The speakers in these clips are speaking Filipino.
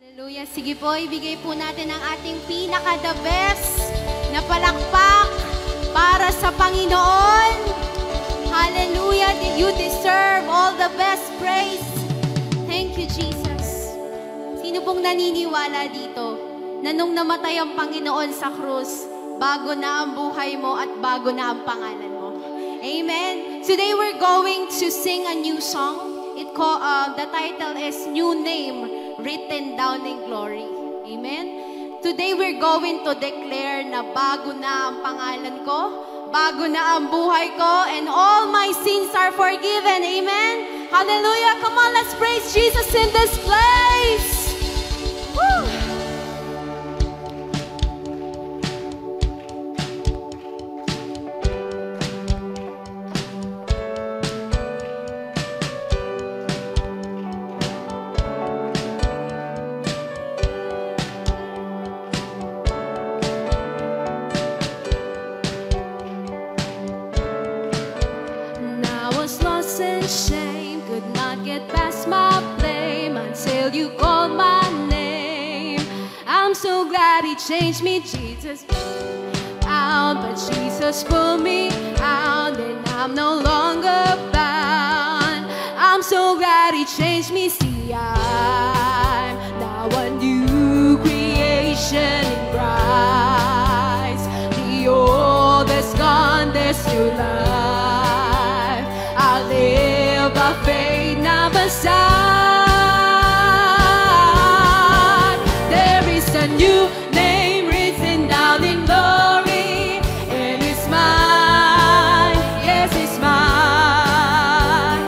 Hallelujah. Sige po, ibigay po natin ang ating pinaka-the best na palakpak para sa Panginoon. Hallelujah. You deserve all the best praise. Thank you, Jesus. Sino pong naniniwala dito na nung namatay ang Panginoon sa krus, bago na ang buhay mo at bago na ang pangalan mo? Amen. Today we're going to sing a new song. The title is New Name Written Down in Glory. Amen. Today we're going to declare na bago na ang pangalan ko, bago na ang buhay ko, and all my sins are forgiven. Amen. Hallelujah. Come on, let's praise Jesus in this place. Woo! Shame could not get past my blame until you called my name. I'm so glad he changed me, Jesus out, but Jesus pulled me out, and I'm no longer bound. I'm so glad he changed me. See, I'm now a new creation in Christ. The old is gone, there's new life. I live by faith, not by sight. There is a new name written down in glory, and it's mine, yes, it's mine.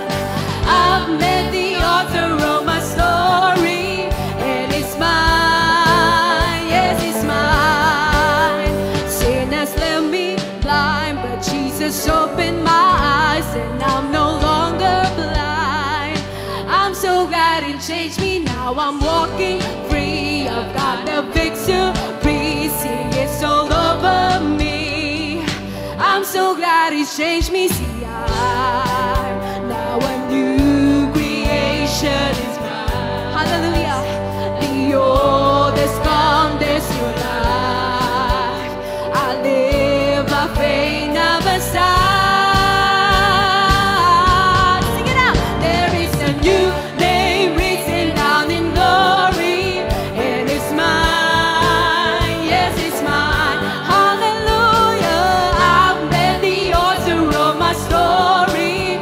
I've met the author of my story, and it's mine, yes, it's mine. Sin has left me blind, but Jesus opened my eyes, and I'm no longer blind. I'm so glad it changed me. Now I'm walking free. I've got the victory. See, it's all over me. I'm so glad it changed me. See, I'm now a new creation is mine. Hallelujah. The old is gone, there's new life. I live by faith, not by sight. Story,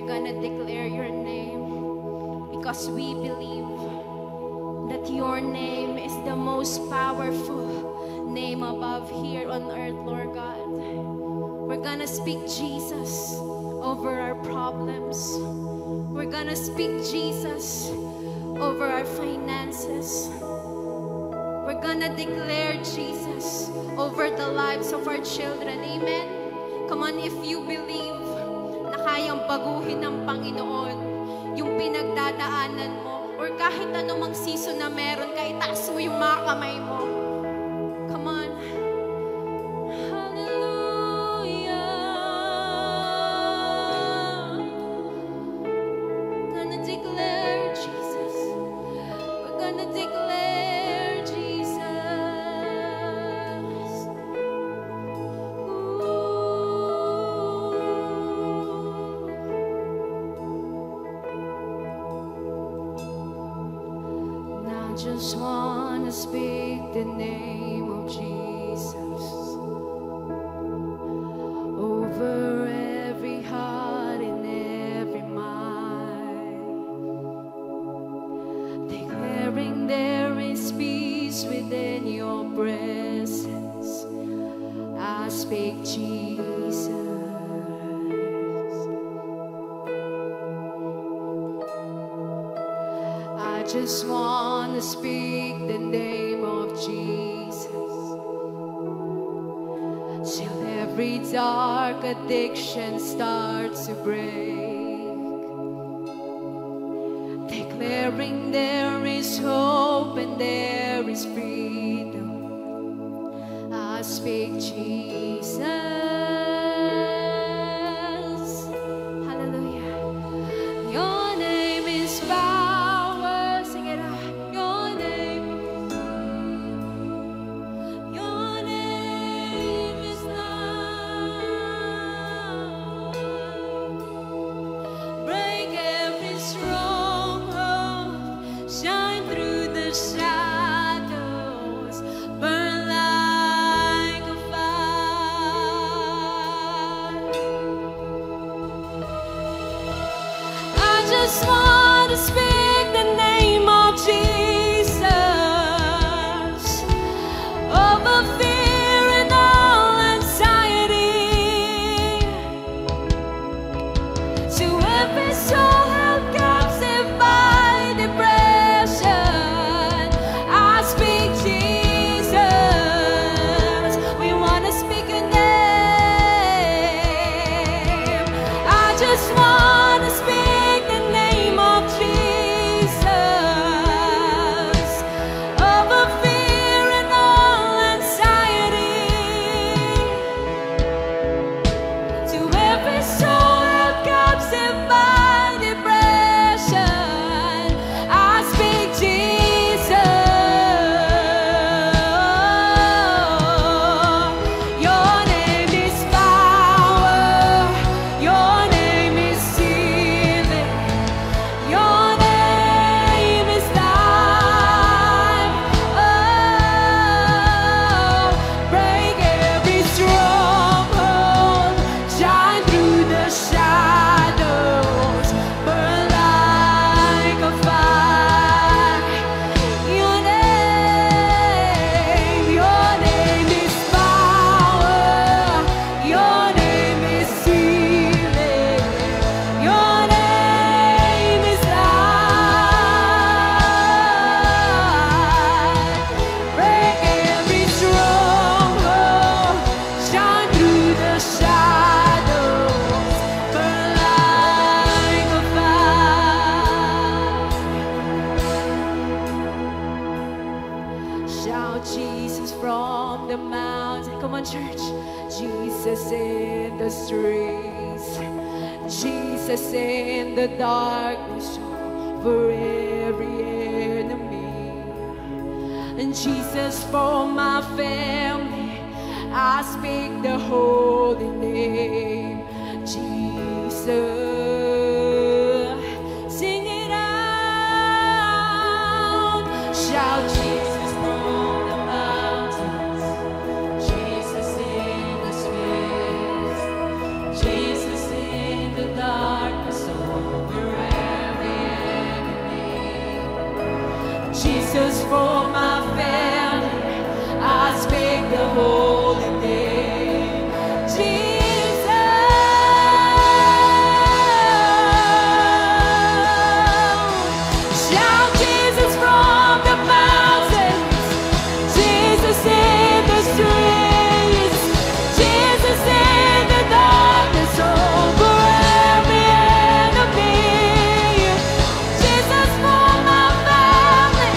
gonna declare your name because we believe that your name is the most powerful name above here on earth, Lord God. We're gonna speak Jesus over our problems. We're gonna speak Jesus over our finances. We're gonna declare Jesus over the lives of our children. Amen? Come on, if you believe na kayang baguhin ng Panginoon yung pinagdadaanan mo or kahit anumang season na meron ka, itaas mo yung mga kamay mo. Come on. Hallelujah. Gonna declare Jesus. We're gonna declare Jesus. Just wanna speak the name of Jesus over every heart and every mind, declaring there is peace within your presence. I speak Jesus. I just want to speak the name of Jesus till every dark addiction starts to break, declaring there is hope and there is freedom. I speak Jesus. Hallelujah. Your name is power. Just want to speak the name of Jesus over fear and all anxiety, to every soul held captive by depression. I speak Jesus. We want to speak your name. I just want to speak Jesus from the mountain. Come on, church. Jesus in the streets, Jesus in the darkness for every enemy, and Jesus for my family. I speak the holy name, Jesus. Sing it out, shout Jesus from the mountains, Jesus in the streets, Jesus in the darkness of for my family. I speak the holy name, Jesus. Shout Jesus from the mountains, Jesus in the streets, Jesus in the darkness over every enemy. Jesus for my family,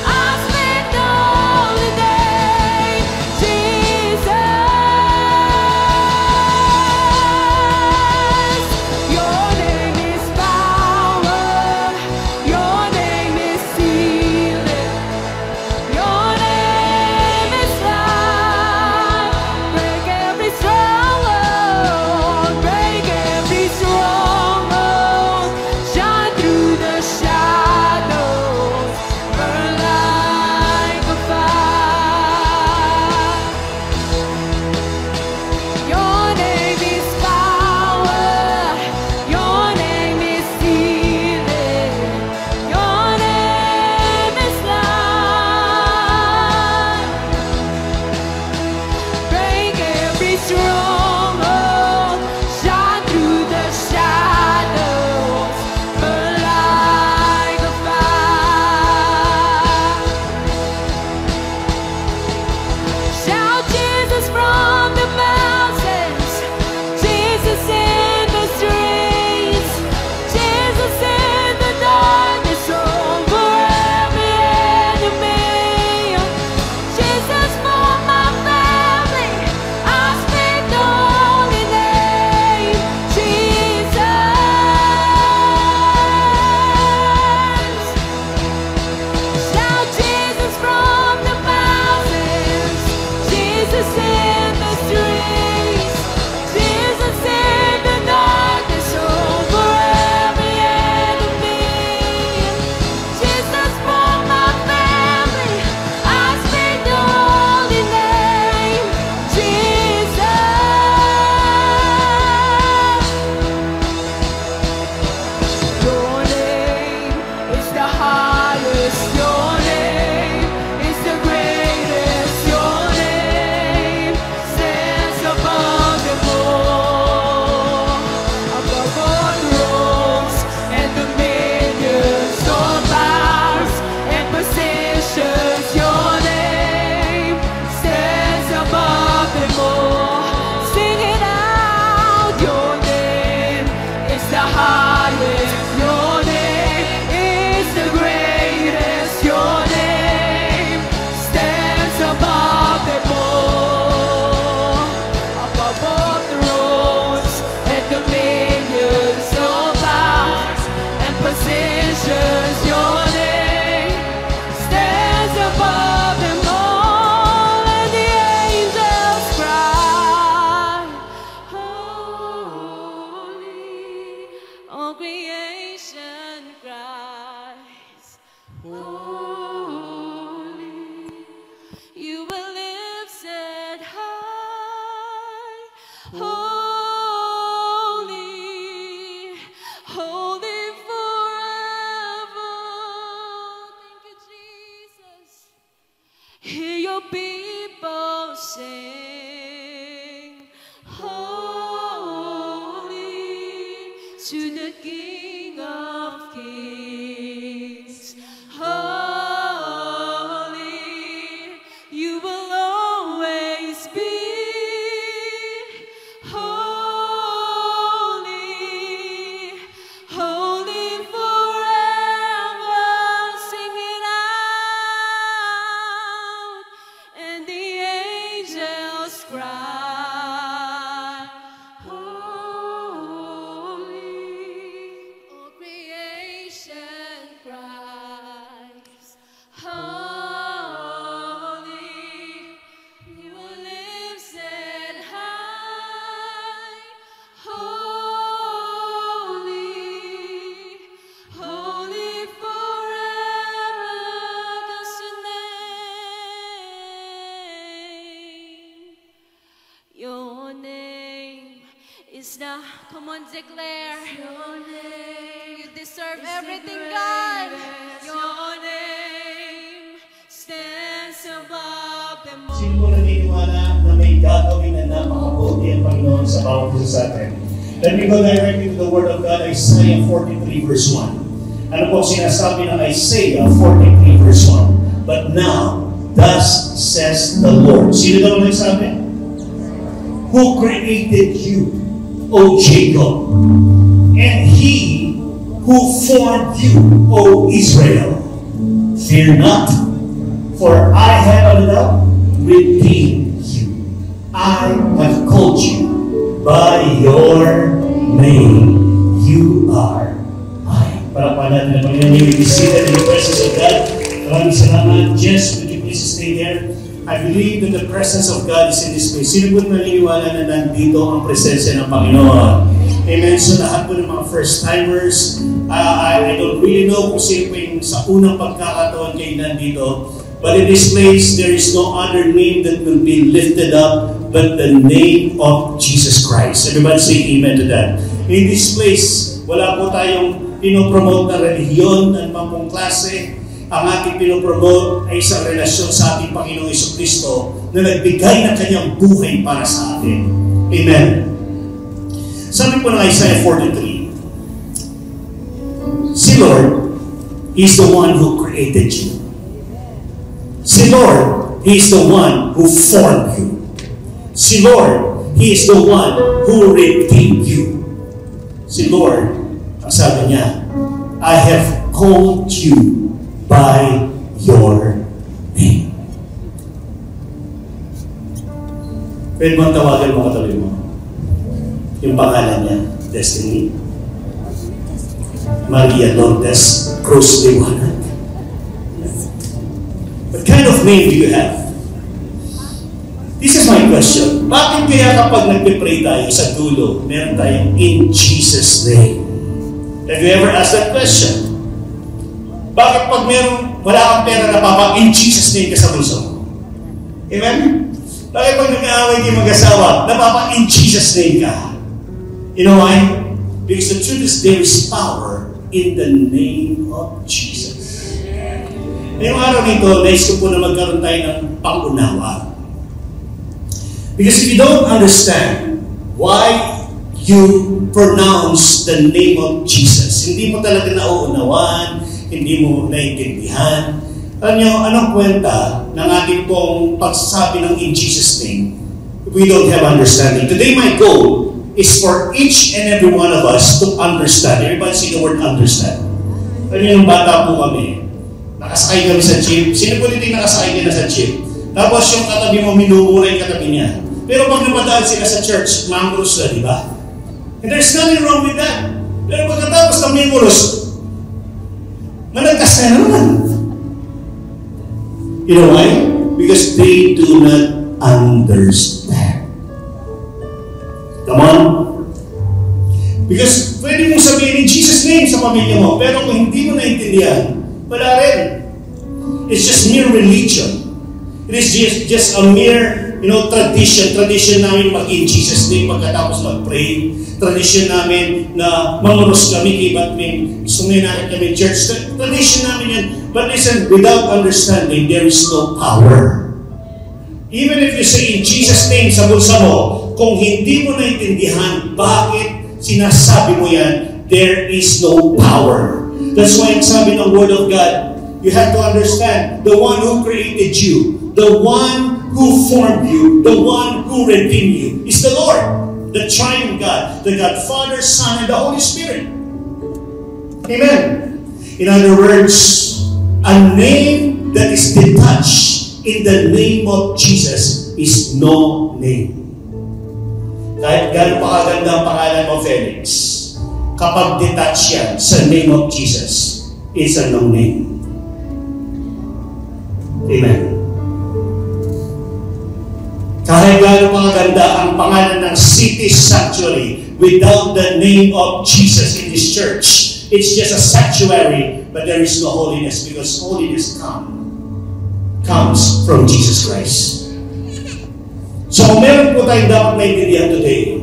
I speak the holy name, Jesus. Your name is power, your name is healing, your name is life. Break every stronghold, break every stronghold. Shine through the shadows, burn like a fire. Your name is power, your name is healing, your name is life. Break every stronghold, shine through the shadows, burn like a fire. Shout Jesus from the mountains, Jesus in the streets, Jesus in the darkness over every enemy. Jesus for my family, I speak the holy name, Jesus. Shout Jesus from the mountains, Jesus in the streets, Jesus in the darkness over every enemy. Jesus for my family, I speak the holy name, Jesus. Your name is the highest, your name is the greatest, your name stands above them all, above all thrones and dominions, all powers and positions. Your name stands above them all. Sing it out. Your name is the highest, your name is the greatest, your name stands above them all, above all thrones and dominions, all powers and positions. Your name stands above them all, and the angels cry, holy. All creation cries, holy. You were lifted high, holy, holy forever. Thank you, Jesus. Hear your people sing, holy, to the King of Kings. Holy, you will always be. Holy, holy forever. Sing it out, and the angels cry, holy. All creation cries, holy. You are lifted high, holy, holy forever. That's your name. Your name is now. Come on, declare. Your name. You deserve everything, God. Your name Sino mo naniniwala na may gagawin na napakabuti ang Panginoon sa bawat isa sa atin? Let me go directly to the Word of God, Isaiah 43 verse 1. Ano po sinasabi ng Isaiah 43 verse 1? But now, thus says the Lord. Sino daw nagsabi? Who created you, O Jacob, and He who formed you, O Israel. Fear not, for I have redeemed you. I have called you by your name. You are mine. Para pa natin na Panginoon, you will be seated in the presence of God. Maraming salamat. Jess, would you please stay there? I believe that the presence of God is in this place. Sino po naniniwala na nandito ang presensya ng Panginoon? Amen. So lahat po ng mga first-timers, I don't really know kung sino po yung sa unang pagkakataon kayo nandito. But in this place, there is no other name that will be lifted up but the name of Jesus Christ. Everybody say amen to that. In this place, wala po tayong pinopromote na relihiyon ng mga klase. Ang ating pinopromote ay isang relasyon sa ating Panginoong Jesucristo na nagbigay ng kanyang buhay para sa atin. Amen. Sabi po ng Isaiah 43, si Lord, He is the one who created you. Si Lord, He is the one who formed you. Si Lord, He is the one who redeemed you. Si Lord, ang sabi niya, I have called you by your name. Pwede mo tawagan mo katabi mo? Yung pangalan niya, Destiny. Maria Lourdes Cruz Liwanag. What kind of name do you have? This is my question. Bakit kaya kapag nagpipray tayo sa dulo, meron tayong in Jesus' name? Have you ever asked that question? Bakit pag wala kang pera na papa, in Jesus' name ka sa bulso? Amen? Bakit pag nag-aaway kayo mag-asawa, napapa, in Jesus' name ka? You know why? Because the truth is there is power in the name of Jesus. Ngayong araw nito, nais ko po na magkaroon tayo ng pangunawa. Because if you don't understand why you pronounce the name of Jesus, hindi mo talaga nauunawan, hindi mo naiintindihan, alam niyo, anong kwenta ng ating pong pagsasabi ng in Jesus' name if we don't have understanding? Today, my goal is for each and every one of us to understand. Everybody see the word understand. Alam niyo, yung bata po kami, nakasakay kami sa jeep. Sino po dito yung nakasakay ka na sa jeep? Tapos yung katabi mo, minumura yung katabi niya. Pero pag napadaan sila sa church, mangros na, di ba? And there's nothing wrong with that. Pero pagkatapos ng mangros, malagkas na naman. You know why? Because they do not understand. Come on? Because pwede mong sabihin in Jesus' name sa pamilya mo, pero kung hindi mo naintindihan, wala rin. It's just mere religion. It is just a mere, tradition. Tradition namin mag-in Jesus' name pagkatapos mag-pray. Tradition namin na manguros kami kay Batman. Suminahin kami church. Tradition namin yan. But listen, without understanding, there is no power. Even if you say in Jesus' name sa bulsa mo, kung hindi mo naintindihan bakit sinasabi mo yan, there is no power. That's why ang sabi ng Word of God, you have to understand, the one who created you, the one who formed you, the one who redeemed you, is the Lord, the triune God, the God Father, Son, and the Holy Spirit. Amen. In other words, a name that is detached in the name of Jesus is no name. Kahit gano'n pa kaganda ang pangalan mo, Felix, kapag detached yan sa name of Jesus, it's a no name. Amen. Kahit gano'n pa kaganda ang pangalan ng City Sanctuary, without the name of Jesus in this church, it's just a sanctuary, but there is no holiness because holiness comes from Jesus Christ. So, meron po tayong dapat maintindihan today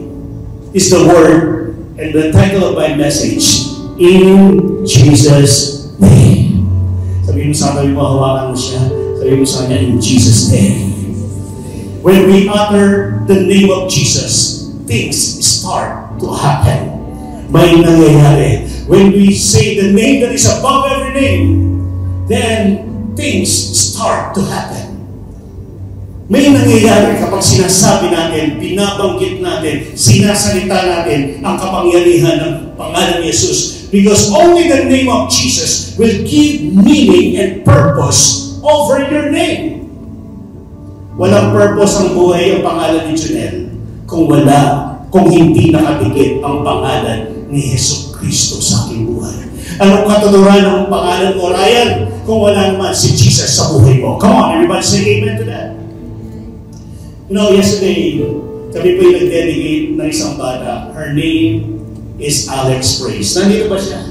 is the word and the title of my message, in Jesus' name. Sabihin mo sa kanya mo, hawakan mo siya. Sabihin mo sa kanya, in Jesus' name. When we utter the name of Jesus, things start to happen. May nangyayari. When we say the name that is above every name, then things start to happen. May nangyayari kapag sinasabi natin, binabanggit natin, sinasalita natin ang kapangyarihan ng pangalan ni Jesus. Because only the name of Jesus will give meaning and purpose over your name. Walang purpose ang buhay ang pangalan ni Junel kung hindi nakadikit ang pangalan ni Hesus Kristo sa aking buhay. Anong katuturan ng pangalan mo, Ryan, kung wala naman si Jesus sa buhay mo? Come on, everybody say amen to that. You know, yesterday, kami po yung nag-dedicate ng isang bata. Her name is Alex Praise. Nandito ba siya?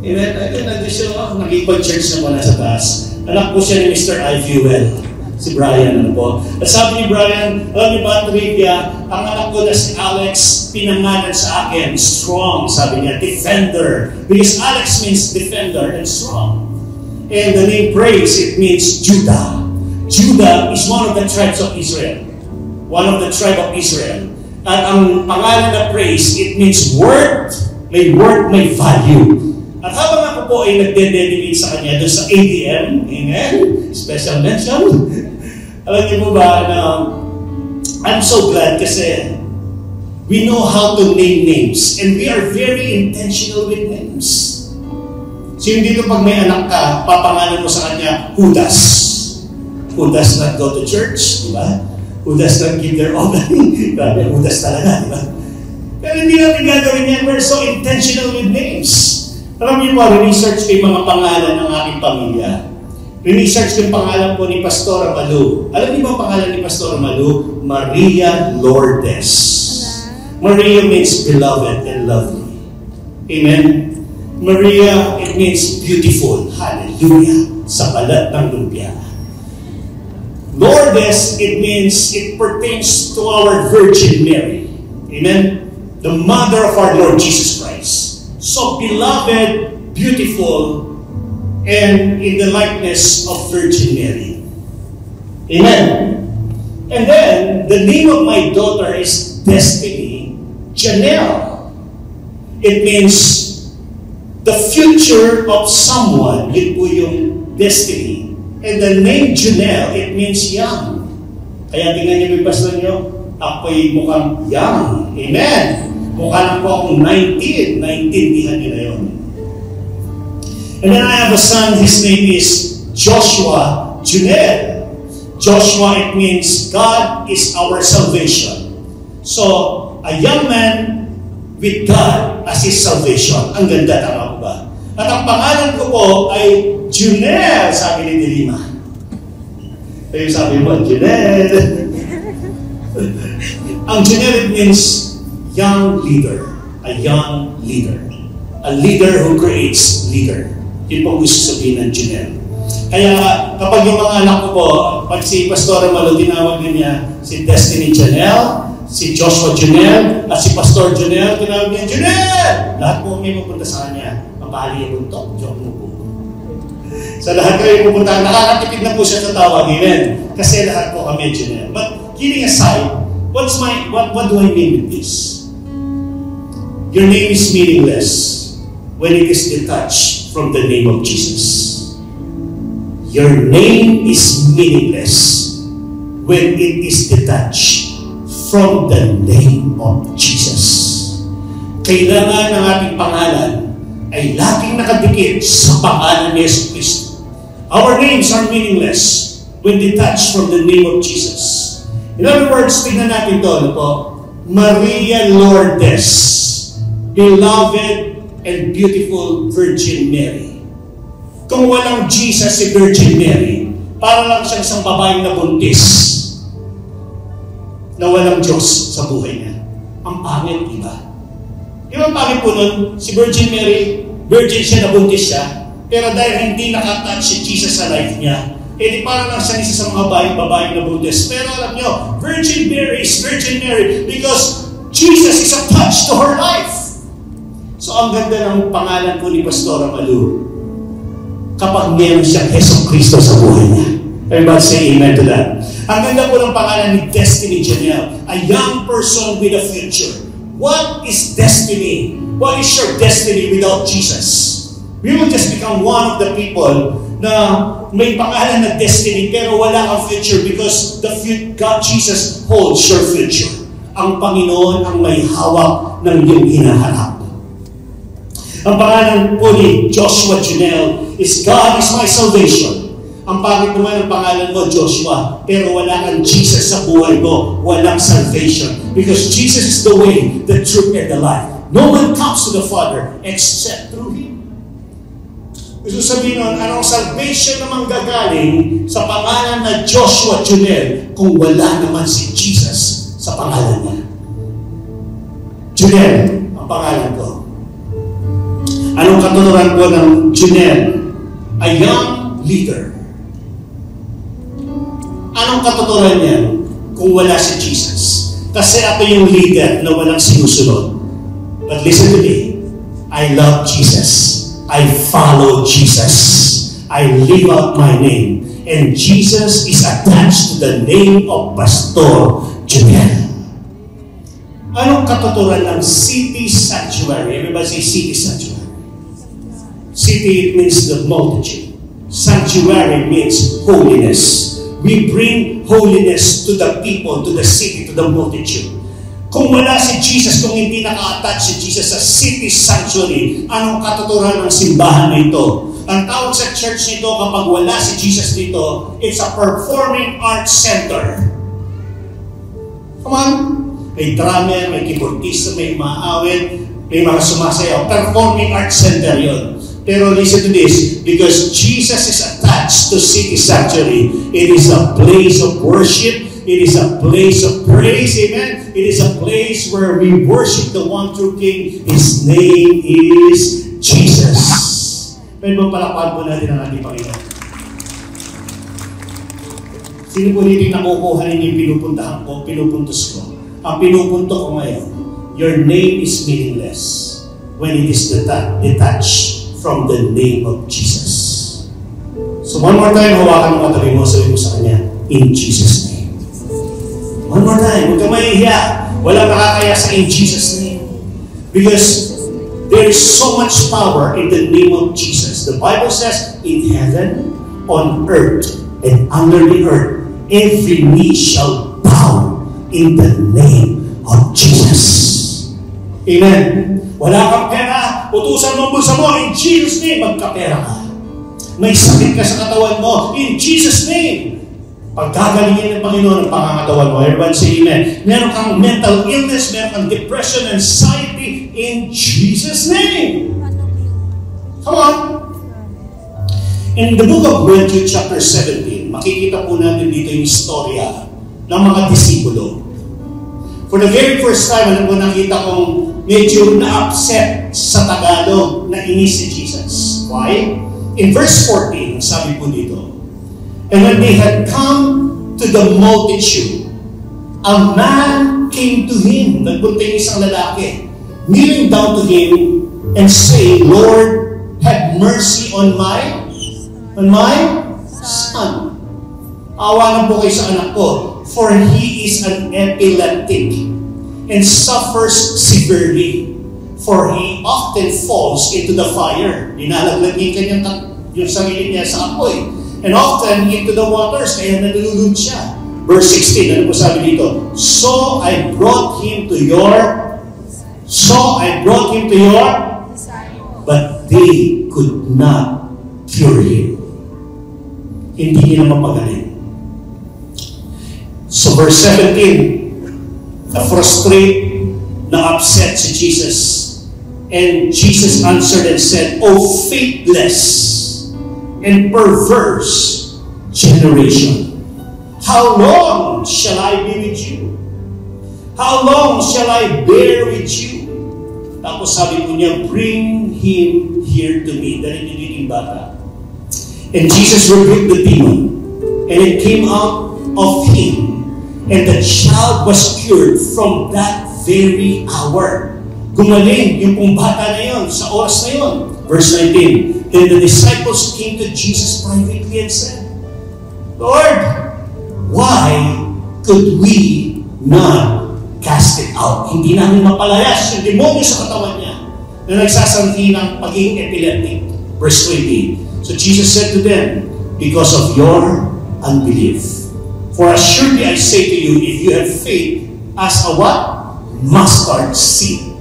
Amen? Nandito siya. Nagipag-church na muna sa taas. Anak po siya ni Mr. Ifuel. Si Brian, ano po. At sabi ni Brian, alam niyo ba, trivia, ang anak ko na si Alex, pinangalan sa akin, strong, sabi niya, defender. Because Alex means defender and strong. And the name Praise, it means Judah. Judah is one of the tribes of Israel. One of the tribe of Israel. At ang pangalan na Praise, it means worth, may value. At habang ako po ay nagde-dedicate sa kanya doon sa ADM, amen, special mention, alam niyo po ba na I'm so glad kasi we know how to name names and we are very intentional with names. So yung dito pag may anak ka, papangalan mo sa kanya, Judas. Who does not go to church, di ba? Who does not give their offering. Grabe, Judas talaga, di ba? Pero hindi natin gagawin yan. We're so intentional with names. Alam niyo po, research ko yung mga pangalan ng aking pamilya. Research ko yung pangalan po ni Pastora Malu. Alam niyo ba ang pangalan ni Pastora Malu? Maria Lourdes. Maria means beloved and lovely. Amen? Maria, it means beautiful. Hallelujah. Sa balat ng lumpia. Lourdes, it means, it pertains to our Virgin Mary. Amen? The mother of our Lord Jesus Christ. So beloved, beautiful, and in the likeness of Virgin Mary. Amen? And then, the name of my daughter is Destiny Janelle. It means the future of someone. Yun po yung destiny. And the name Janelle, it means young. Kaya tingnan niyo yung pastor niyo, ako'y mukhang young. Amen? Mukha lang po akong 19. 19, niyo na yun. And then I have a son, his name is Joshua Junel. Joshua, it means God is our salvation. So, a young man with God as his salvation. Ang ganda, tama ko ba? At ang pangalan ko po ay Junel, sabi ni Dilima. Kaya sabi mo, Junel. Ang Junel, it means young leader. A young leader. A leader who creates leader. Yun pong gusto sabihin ng Junel. Kaya kapag yung mga anak ko po, pag si Pastor Malo, tinawag niya si Destiny Janelle, si Joshua Junel, at si Pastor Junel, tinawag niya, Junel! Lahat po may pupunta sa kanya. Mapahali yung buntok. Joke mo po. Sa lahat kayo pupunta, nakakatipid na po siya sa tawag. Amen. Kasi lahat po kami Junel. But kidding aside, what do I mean with this? Your name is meaningless when it is detached from the name of Jesus. Your name is meaningless when it is detached from the name of Jesus. Kailangan ng ating pangalan ay laging nakadikit sa pangalan ni Yesu Kristo. Our names are meaningless when detached from the name of Jesus. In other words, tingnan natin ito, ano po? Maria Lourdes, beloved and beautiful Virgin Mary. Kung walang Jesus si Virgin Mary, para lang siyang isang babaeng nabuntis na walang Diyos sa buhay niya. Ang pangit, di ba? Di ba ang pangit po nun? Si Virgin Mary, virgin siya, nabuntis siya, pero dahil hindi nakatouch si Jesus sa life niya, di para lang siya isa sa mga babaeng nabuntis. Pero alam niyo, Virgin Mary is Virgin Mary because Jesus is attached to her life. So ang ganda ng pangalan po ni Pastora Malu, kapag meron siyang Hesus Kristo sa buhay niya. Everybody say amen to that. Ang ganda po ng pangalan ni Destiny Janelle, a young person with a future. What is destiny? What is your destiny without Jesus? We will just become one of the people na may pangalan na destiny pero wala kang future because God, Jesus holds your future. Ang Panginoon ang may hawak ng iyong hinaharap. Ang pangalan po ni Joshua Janelle is God is my salvation. Ang pangit naman ang pangalan mo, Joshua, pero wala kang Jesus sa buhay mo, walang salvation. Because Jesus is the way, the truth, and the life. No one comes to the Father except through Him. Gusto sabihin nun, anong salvation naman gagaling sa pangalan na Joshua Junel kung wala naman si Jesus sa pangalan niya? Junel, ang pangalan ko. Anong katunuran po ng Junel? A young leader. Anong katuturan niya kung wala si Jesus? Kasi ako yung leader na walang sinusunod. But listen to me. I love Jesus. I follow Jesus. I live out my name. And Jesus is attached to the name of Pastor Junel. Anong katuturan ng city sanctuary? Everybody say city sanctuary. City, it means the multitude. Sanctuary means holiness. We bring holiness to the people, to the city, to the multitude. Kung wala si Jesus, kung hindi naka-attach si Jesus sa city sanctuary, anong katuturan ng simbahan nito? Ang tawag sa church nito, kapag wala si Jesus dito, it's a performing arts center. Come on! May drummer, may keyboardista, may maawit, may mga sumasayaw. Performing arts center yun. Pero listen to this, because Jesus is attached to city sanctuary, it is a place of worship, it is a place of praise, amen? It is a place where we worship the one true King. His name is Jesus. Pwede ba palakpakan po natin ang ating Panginoon? Sino po dito nakukuha ninyo yung pinupuntahan ko, pinupuntos ko? Ang pinupunto ko ngayon, your name is meaningless when it is detached from the name of Jesus. So one more time, hawakan mo katabi mo, sabi mo sa Kanya, in Jesus' name. One more time, huwag ka mahihiya. Walang nakakaya sa in Jesus' name. Because there is so much power in the name of Jesus. The Bible says, in heaven, on earth, and under the earth, every knee shall bow in the name of Jesus. Amen. Wala kang pera, utusan mo ang bulsa mo, in Jesus' name, magkapera ka. May sakit ka sa katawan mo, in Jesus' name. Pagkagalingin ng Panginoon ang pangangatawan mo. Everyone say amen. Meron kang mental illness, meron kang depression, anxiety, in Jesus' name. Come on. In the book of Matthew chapter 17, makikita po natin dito yung istorya ng mga disipulo. For the very first time, alam ko nakita kong medyo na-upset sa Tagalog na inis si Jesus. Why? In verse 14, sabi po dito, and when they had come to the multitude, a man came to him. Nagpunta yung isang lalaki, kneeling down to him and saying, Lord, have mercy on my son. Awa na po kayo sa anak ko, for he is an epileptic and suffers severely, for he often falls into the fire. Dinalaglag niya yung sarili niya sa apoy. And often into the waters, kaya nalulunod siya. Verse 16, ano po sabi dito? So I brought him to your, but they could not cure him. Hindi nila mapagaling. So verse 17, na-frustrate, na-upset si Jesus. And Jesus answered and said, O faithless and perverse generation, how long shall I be with you? How long shall I bear with you? Tapos sabi po niya, bring him here to me. Dahil niyo dito yung bata. And Jesus rebuked the demon, and it came out of him, and the child was cured from that very hour. Gumaling yung pong bata na yun, sa oras na yun. Verse 19, then the disciples came to Jesus privately and said, Lord, why could we not cast it out? Hindi namin mapalayas yung demonyo sa katawan niya na nagsasanti ng pagiging epileptic. Verse 20. So Jesus said to them, because of your unbelief. For assuredly I say to you, if you have faith as a what? Mustard seed.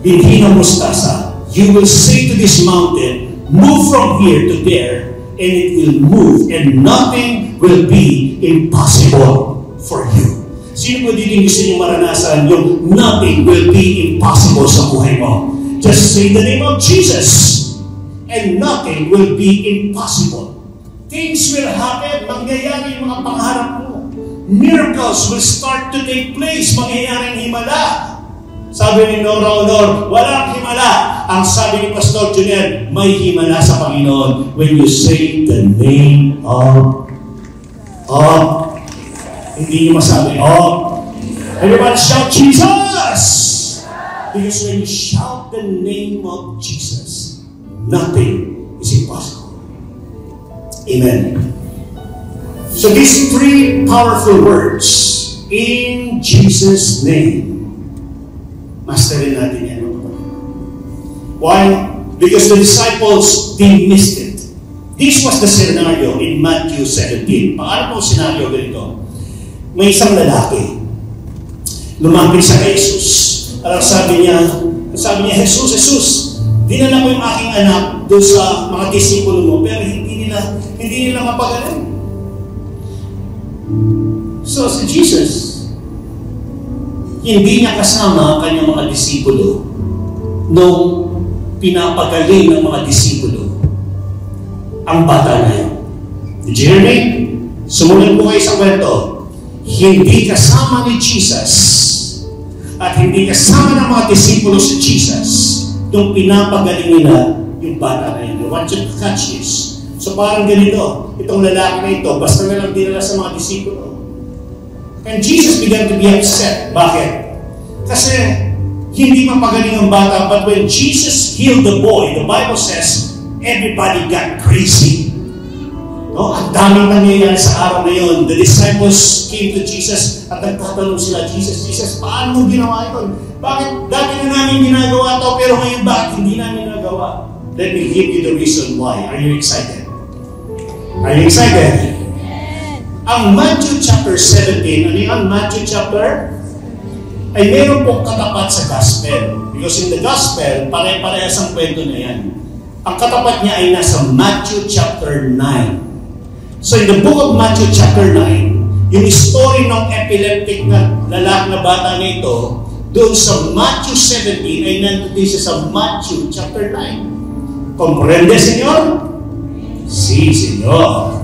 Binhi ng mustasa. You will say to this mountain, move from here to there, and it will move, and nothing will be impossible for you. Sino po dito gusto niyo maranasan yung nothing will be impossible sa buhay mo? Just say the name of Jesus, and nothing will be impossible. Things will happen, mangyayari yung mga pangarap mo. Miracles will start to take place, mangyayaring himala. Sabi ni Nora Honor, walang himala. Ang sabi ni Pastor Junior, may himala sa Panginoon when you say the name of hindi niyo masabi, everyone shout Jesus! Because when you shout the name of Jesus, nothing is impossible. Amen. So these three powerful words, in Jesus' name, masterin natin yan. Why? Because the disciples, they missed it. This was the scenario in Matthew 17. Paano po scenario ganito? May isang lalaki, lumapit sa Jesus. Alam, sabi niya, Jesus, dinala mo yung aking anak doon sa mga disipulo mo, pero hindi nila mapagaling. So, si Jesus, hindi niya kasama ang kanyang mga disipulo nung pinapagaling ng mga disipulo ang bata na yun. Did you hear me? Sumunod po kayo sa kwento. Hindi kasama ni Jesus at hindi kasama ng mga disipulo si Jesus nung pinapagaling nila yung bata na yun. I want you to catch this. So parang ganito, itong lalaki na ito, basta na lang dinala sa mga disipulo. And Jesus began to be upset. Bakit? Kasi hindi mapagaling ang bata, but when Jesus healed the boy, the Bible says, everybody got crazy. No? Ang daming nangyayari sa araw na yun. The disciples came to Jesus at nagtatanong sila, Jesus, paano mo ginawa ito? Bakit dati na namin ginagawa ito, pero ngayon bakit hindi namin nagawa? Let me give you the reason why. Are you excited? Are you excited? Ang Matthew chapter 17, ano yung Matthew chapter? Ay meron pong katapat sa gospel. Because in the gospel, pare-parehas ang kwento na yan. Ang katapat niya ay nasa Matthew chapter 9. So in the book of Matthew chapter 9, yung story ng epileptic na lalaki na bata nito, doon sa Matthew 17 ay nandun siya sa Matthew chapter 9. Comprende, Senyor? Si, Senyor.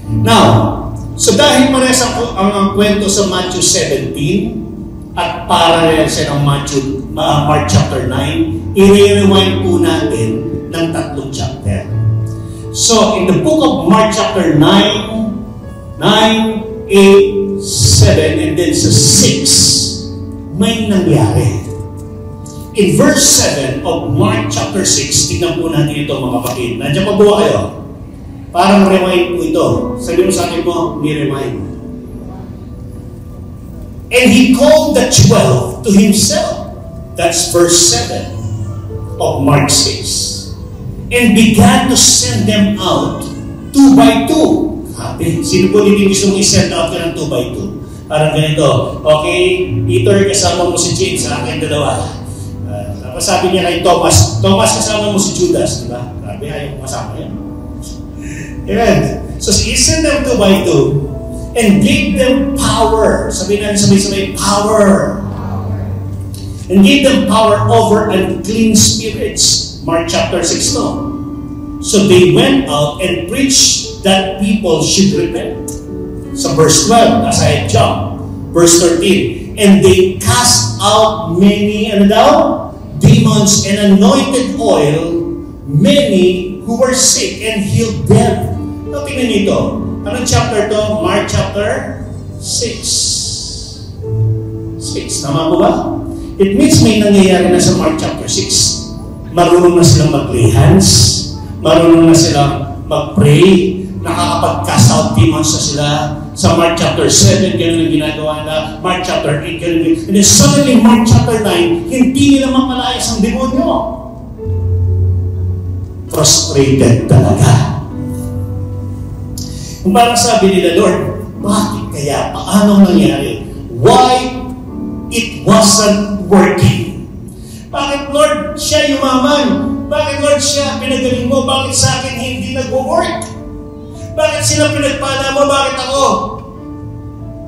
Now, so dahil parehas ang kwento sa Matthew 17 at parallel siya ng Mark chapter 9, i-rewind po natin ng 3 chapter. So, in the book of Mark chapter 9, 8, 7, and then sa 6, may nangyari. In verse 7 of Mark chapter 6, tignan po natin ito mga kapatid. Nandiyan pa po kayo? Parang rewind po ito. Sabi mo sa akin mo, ni-rewind. And he called the 12 to himself. That's verse 7 of Mark 6. And began to send them out 2 by 2. Happy. Sino po hindi gusto mong i-send out ka ng 2 by 2? Parang ganito. Okay, Peter, kasama mo si James, sa akin dalawa. Tapos sabi niya kay Thomas, kasama mo si Judas, di ba? Sabi, ayaw kasama yan. Amen. So he sent them 2 by 2 and gave them power. Sabi natin sabay-sabay, power. And gave them power over unclean spirits. Mark chapter 6 no. So they went out and preached that people should repent. Sa verse 12, as I jumped. Verse 13, and they cast out many, demons, and anointed oil many who were sick and healed them. Now, tingnan nito. Anong chapter to? Mark chapter 6. 6. Tama po ba? It means may nangyayari na sa Mark chapter 6. Marunong na silang mag-lay hands. Marunong na silang mag-pray. nakakapag-cast out demons na sila. Sa Mark chapter 7, ganun ang ginagawa na. Mark chapter 8, ganun. And then suddenly, Mark chapter 9, hindi nila mapalayas ang demonyo. Frustrated talaga. Kung parang sabi nila, Lord, bakit kaya? Paano nangyari? Why it wasn't working? Bakit, Lord, siya yumaman? Bakit, Lord, siya pinagaling mo? Bakit sa akin hindi nag-work? Bakit sila pinagpala mo? Bakit ako?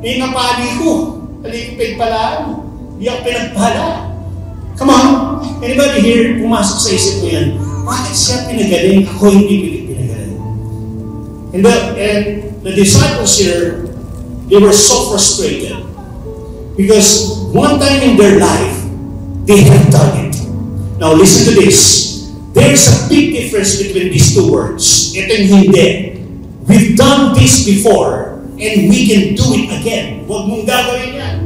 Napali ko. Paligpig palaan. Hindi ako pinagpala. Come on. Anybody here, pumasok sa isip mo yan? Bakit siya pinagaling? Ako hindi pinagaling. And the disciples here, they were so frustrated. Because one time in their life, they have done it. Now listen to this. There's a big difference between these two words. Ito yung hindi. We've done this before, and we can do it again. Huwag mong gagawin yan.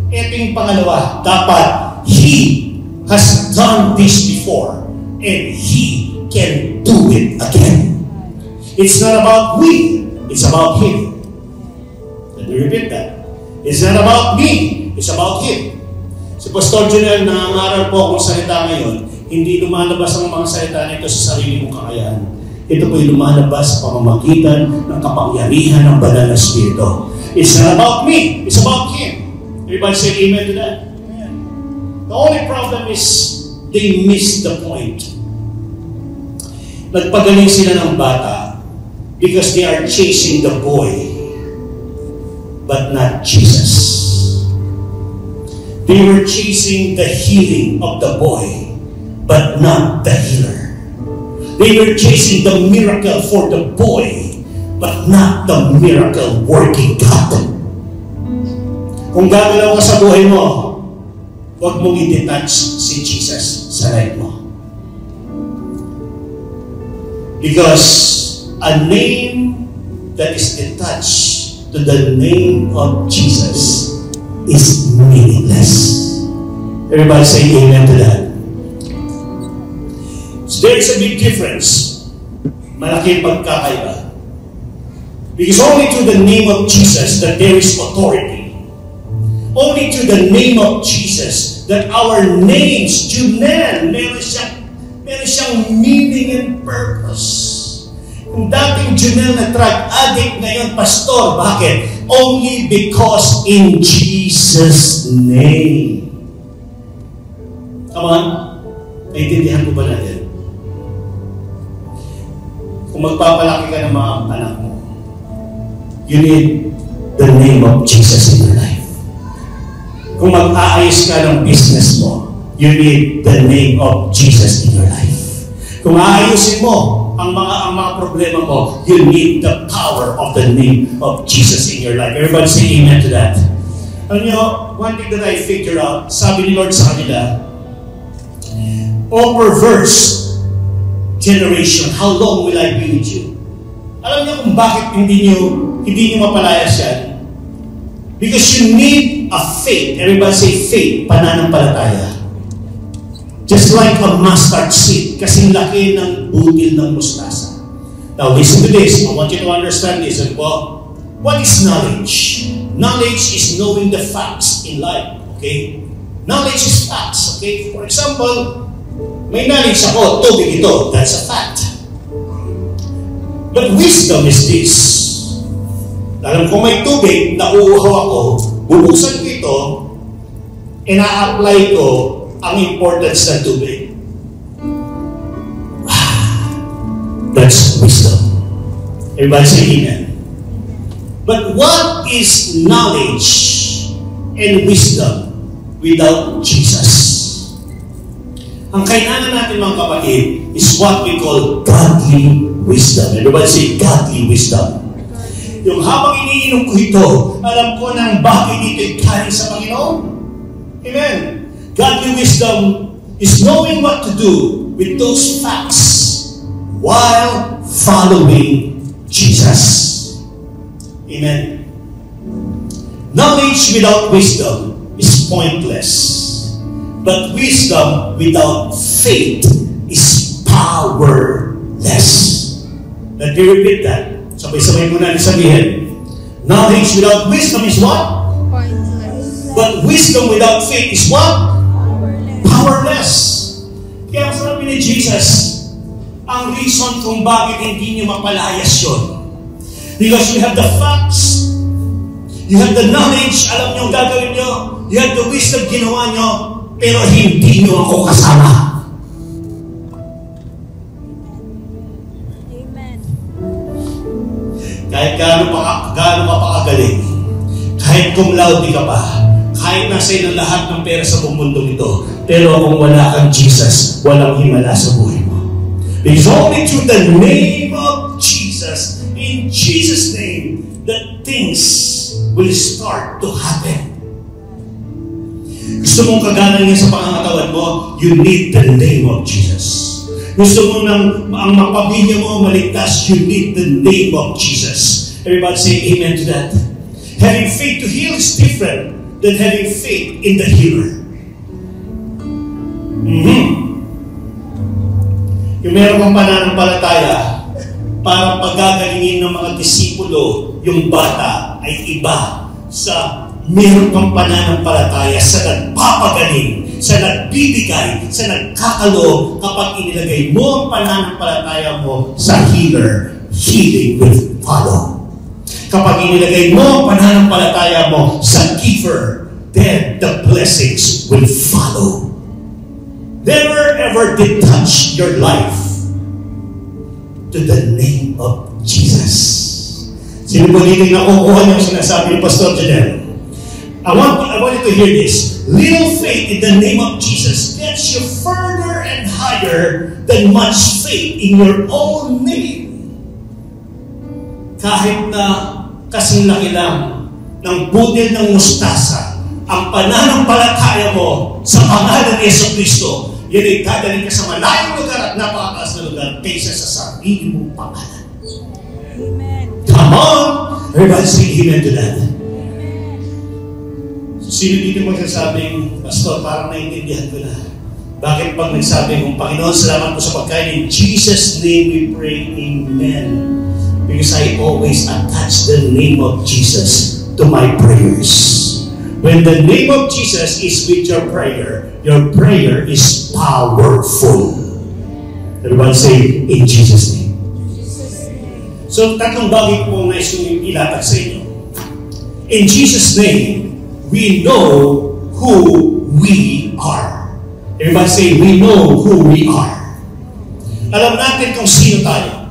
Ito yung pangalawa. Dapat, He has done this before, and He can do it again. It's not about we. It's about Him. Let me repeat that. It's not about me. It's about Him. Si Pastor Junel, nangangaral po akong salita ngayon, hindi lumalabas ang mga salita nito sa sarili mong kakayahan. Ito po'y lumalabas sa pamamagitan ng kapangyarihan ng banal na Espiritu. It's not about me. It's about Him. Everybody say amen to that? Amen. The only problem is they missed the point. Nagpagaling sila ng bata because they are chasing the boy but not Jesus. They were chasing the healing of the boy but not the healer. They were chasing the miracle for the boy, but not the miracle working God. Kung gagalaw ka sa buhay mo, huwag mong i-detach si Jesus sa life mo. Because a name that is detached to the name of Jesus is meaningless. Everybody say amen to that. So there's a big difference. Malaking pagkakaiba. Because only to the name of Jesus that there is authority. Only to the name of Jesus that our names, Junel, meron siyang meaning and purpose. Kung dating Junel na drug addict, ngayon pastor, bakit? Only because in Jesus' name. Come on. Naintindihan mo ba natin? Kung magpapalaki ka ng mga anak mo, you need the name of Jesus in your life. Kung mag-aayos ka ng business mo, you need the name of Jesus in your life. Kung aayusin mo ang mga problema mo, you need the power of the name of Jesus in your life. Everybody say amen to that. Alam niyo, one thing that I figured out, sabi ni Lord sa kanila, "O perverse generation, how long will I be with you?" Alam niyo kung bakit hindi niyo mapalayas yan? Because you need a faith. Everybody say faith, pananampalataya. Just like a mustard seed, kasing laki ng butil ng mustasa. Now listen to this. I want you to understand this. Well, what is knowledge? Knowledge is knowing the facts in life. Okay? Knowledge is facts. Okay? For example, may knowledge ako, tubig ito. That's a fact. But wisdom is this. Alam ko may tubig, nauuhaw ako, bubuksan ko ito, ina-apply ko ang importance ng tubig. That's wisdom. Everybody say amen. But what is knowledge and wisdom without Jesus? Ang kailangan natin mga kapatid is what we call godly wisdom. Everybody say godly wisdom. Yung habang iniinom ko ito, alam ko nang bakit ito'y galing sa Panginoon. Amen. Godly wisdom is knowing what to do with those facts while following Jesus. Amen. Knowledge without wisdom is pointless. But wisdom without faith is powerless. Let me repeat that. Sabay-sabay mo na sabihin. Knowledge without wisdom is what? Pointless. But wisdom without faith is what? Powerless. Kaya sabi ni Jesus, ang reason kung bakit hindi nyo mapalayas yun. Because you have the facts, you have the knowledge, alam nyo ang gagawin nyo, you have the wisdom, ginawa nyo, pero hindi nyo ako kasama. Amen. Kahit gaano ka pa kagaling, kahit cum laude ka pa, kahit nasa iyo lahat ng pera sa buong mundo ito, pero kung wala kang Jesus, walang himala sa buhay mo. Because only through the name of Jesus, in Jesus' name, that things will start to happen. Gusto mong kaganan niya sa pangangatawan mo, you need the name of Jesus. Gusto mo ang mapamilya mo maligtas, you need the name of Jesus. Everybody say amen to that. Having faith to heal is different than having faith in the healer. Yung meron kang pananampalataya para pagagalingin ng mga disipulo, yung bata ay iba sa meron kang pananampalataya sa nagpapagaling, sa nagbibigay, sa nagkakaloob. Kapag inilagay mo ang pananampalataya mo sa healer, healing will follow. Kapag inilagay mo ang pananampalataya mo sa giver, then the blessings will follow. Never ever detach your life to the name of Jesus. Sino po dito nakukuha niyo sinasabi ni Pastor Janelle? I want you to hear this. Little faith in the name of Jesus gets you further and higher than much faith in your own name. Kahit na kasing laki lang ng budil ng mustasa, ang pananampalataya mo sa pangalan ni Jesucristo, yan ay dadaling ka sa malayong lugar at napakataas na lugar kaysa sa sarili mong pangalan. Amen. Come on! Everybody say amen to that. So, sino dito magsasabing, Pastor, parang naiintindihan ko na. Bakit pag nagsabi kong, Panginoon, salamat po sa pagkain. In Jesus' name we pray, amen. Because I always attach the name of Jesus to my prayers. When the name of Jesus is with your prayer is powerful. Everybody say, in Jesus' name. So, tatlong bagay po nais kong ilatag sa inyo. In Jesus' name, we know who we are. Everybody say, we know who we are. Alam natin kung sino tayo.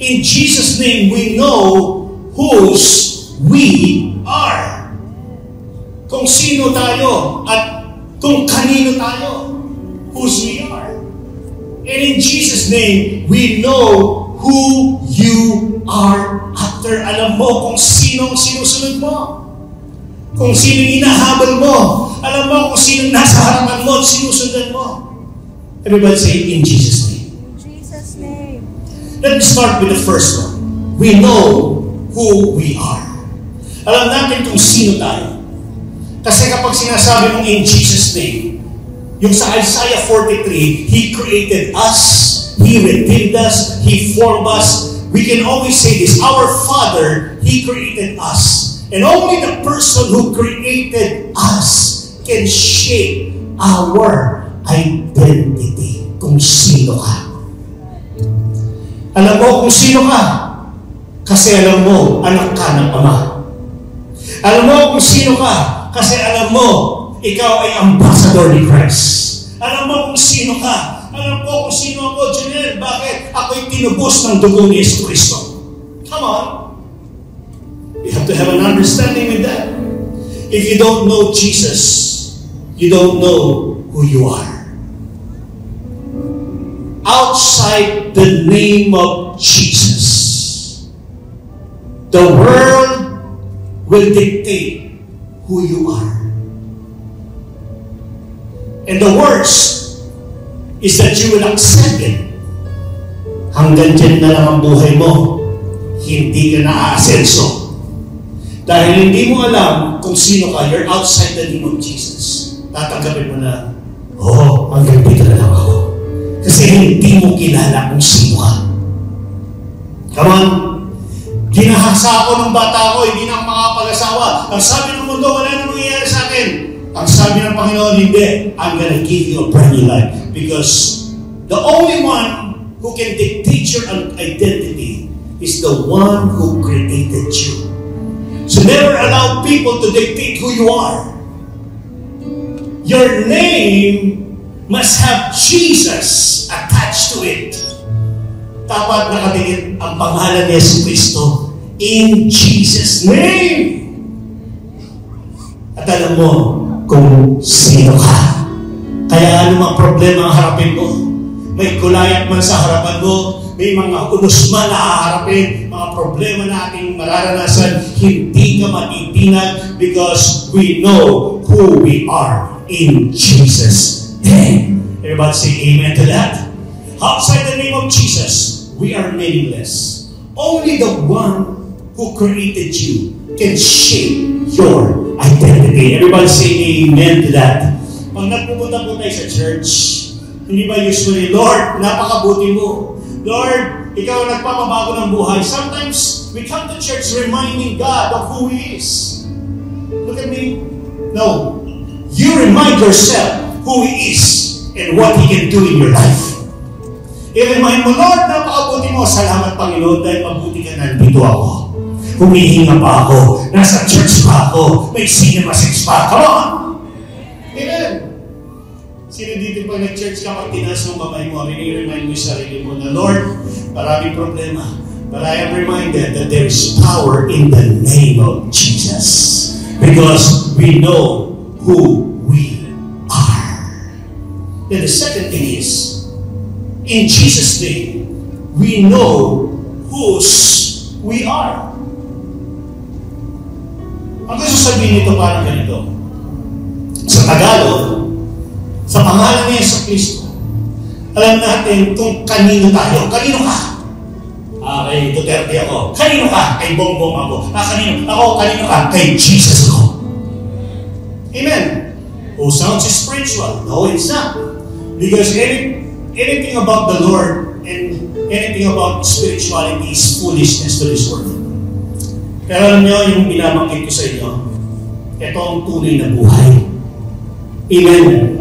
In Jesus' name, we know whose we are. Kung sino tayo at kung kanino tayo, whose we are. And in Jesus' name, we know who you are after. Alam mo kung sinong sinusunod mo. Kung sinong inahabol mo. Alam mo kung sinong nasa harapan mo at sinusundan mo. Everybody say, in Jesus' name. In Jesus' name. Let me start with the first one. We know who we are. Alam natin kung sino tayo. Kasi kapag sinasabi mong in Jesus' name, yung sa Isaiah 43, He created us, He redeemed us, He formed us. We can always say this, our Father, He created us. And only the person who created us can shape our identity. Kung sino ka. Alam mo kung sino ka? Kasi alam mo, anak ka ng Ama. Alam mo kung sino ka? Kasi alam mo, ikaw ay ambassador ni Christ. Alam mo kung sino ka. Alam ko kung sino ako, Janelle. Bakit? Ako'y tinubos ng dugo ni Jesucristo. Come on. You have to have an understanding with that. If you don't know Jesus, you don't know who you are. Outside the name of Jesus, the world will dictate who you are. And the worst is that you will accept it. Hanggang dyan na lang ang buhay mo, hindi ka na-aasenso. Dahil hindi mo alam kung sino ka, you're outside the name of Jesus. Tatanggapin mo na, hanggang dito na lang ako. Kasi hindi mo kilala kung sino ka. Come on. Ginahasa ako ng bata ko, hindi na ako makapag-asawa. Ang sabi ng mundo, wala na mangyayari sa akin. Ang sabi ng Panginoon, hindi. I'm gonna give you a brand new life. Because the only one who can dictate your identity is the one who created you. So never allow people to dictate who you are. Your name must have Jesus attached to it. Dapat nakatingin ang pangalan ni Yesu Cristo in Jesus' name. At alam mo kung sino ka. Kaya anumang problema ang harapin mo, may kulayat man sa harapan mo, may mga ulusman na haharapin, mga problema na ating mararanasan, hindi ka matitinag because we know who we are in Jesus' name. Everybody say amen to that. Outside the name of Jesus, we are meaningless. Only the one who created you can shape your identity. Everybody say amen to that. Pag nagpupunta po tayo sa church, hindi ba usually, Lord, napakabuti mo. Lord, ikaw ang nagpapabago ng buhay. Sometimes, we come to church reminding God of who He is. Look at me. No. You remind yourself who He is and what He can do in your life. I-remind mo, Lord, napakabuti mo. Salamat, Panginoon, dahil mabuti ka, nandito ako. Humihinga pa ako. Nasa church pa ako. May cinema 6 pa. Come on! Amen. Sino dito pag nag-church ka, pag tinaas ng kamay mo, remind mo yung sarili mo na, Lord, maraming problema. But I am reminded that there is power in the name of Jesus. Because we know who we are. Then the second thing is, in Jesus' name, we know whose we are. Ang gusto sabihin nito parang ganito. Sa Tagalog, sa pangalan ni Yesu Cristo, alam natin kung kanino tayo. Kanino ka? Kay Duterte ako. Kanino ka? Kay Bongbong ako. Kanino? Ako, kanino ka? Kay Jesus ako. Amen. Oh, sounds spiritual. No, it's not. Because anything about the Lord and anything about spirituality is foolishness to this world. Pero alam niyo, yung binabangkit ko sa inyo, ito ang tunay na buhay. Amen.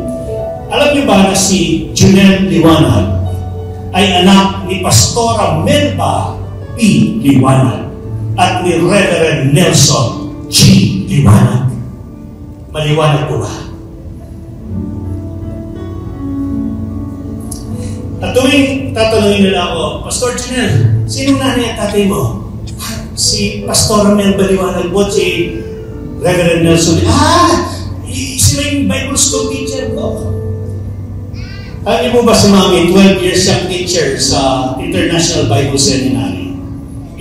Alam niyo ba na si Junel Liwanag ay anak ni Pastora Melba P. Liwanag at ni Reverend Nelson G. Liwanag? Maliwanag po ba? At tuwing tatanungin nila ako, Pastor Junel, sino nanay at tatay mo? Si Pastora Melba Liwanag po, si Reverend Nelson. Sila yung Bible school teacher ko. Alam niyo po ba si Mami, 12 years siyang teacher sa International Bible Seminary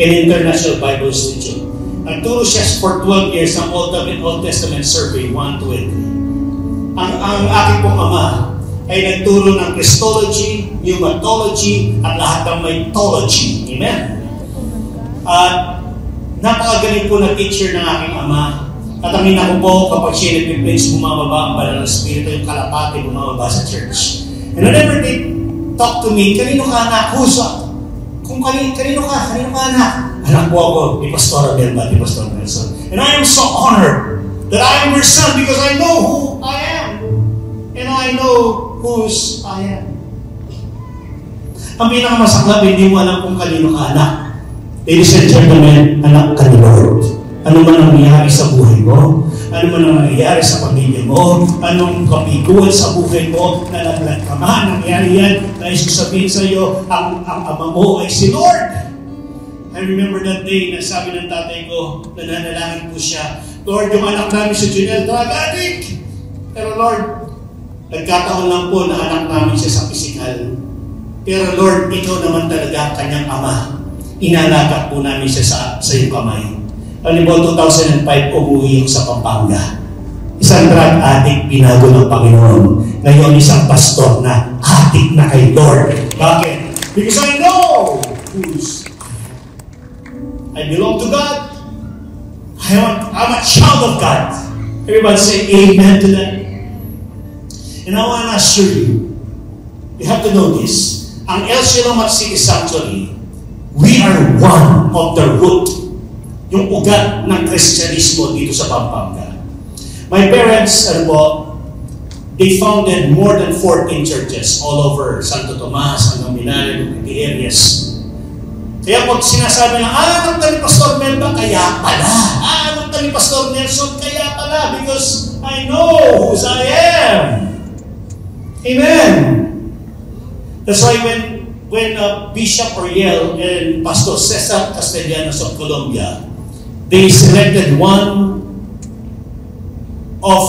and International Bible Institute. Nagturo siya for 12 years ng Old Testament Survey 1 to 8. Ang aking pong ama ay nagturo ng Christology, Pneumatology, at lahat ng mythology. Amen? At napakagaling po na teacher ng aking ama. At ang ina ko po, kapag siya nag-preach, bumababa ang banal na spirito, yung kalapati bumababa sa church. And whenever they talk to me, kanino ka anak? Husa. Kung kanino ka anak? Anak po ako, ni Pastora Melba, ni Pastora Nelson. And I am so honored that I am your son because I know who I am. And I know whose I am. Ang pinakamasaklap, hindi mo alam kung kanino ka anak. Ladies and gentlemen, anak ka ni Lord. Ano man ang nangyayari sa buhay mo, ano man ang nangyayari sa pamilya mo, anong kapiguan sa buhay mo, nalaglag ka man, nangyayari yan, dahil sasabihin sa iyo, ang ama mo ay si Lord. I remember that day na sabi ng tatay ko, nananalangin po siya, Lord, yung anak namin si Junel, drug addict. Pero Lord, nagkataon lang po na anak namin siya sa pisikal. Pero Lord, ikaw naman talaga kanyang ama. Inalaga po namin siya sa iyong kamay. Alam mo, 2005, umuwi ako sa Pampanga. Isang drug addict, binago ng Panginoon. Ngayon, isang pastor na addict na kay Lord. Bakit? Because I know who's I belong to God. I'm a child of God. Everybody say amen to that. And I want to assure you, you have to know this. Ang El Shalom City Sanctuary, we are one of the root yung ugat ng Kristyanismo dito sa Pampanga. My parents, they founded more than 14 churches all over Santo Tomas, hanggang Minalin, the areas. Kaya pag sinasabi lang, alam ka ni Pastor Melba, kaya pala. Alam ka ni Pastor Nelson, kaya pala. Because I know whose I am. Amen. That's why when Bishop Ariel and Pastor Cesar Castellanos of Colombia, they selected one of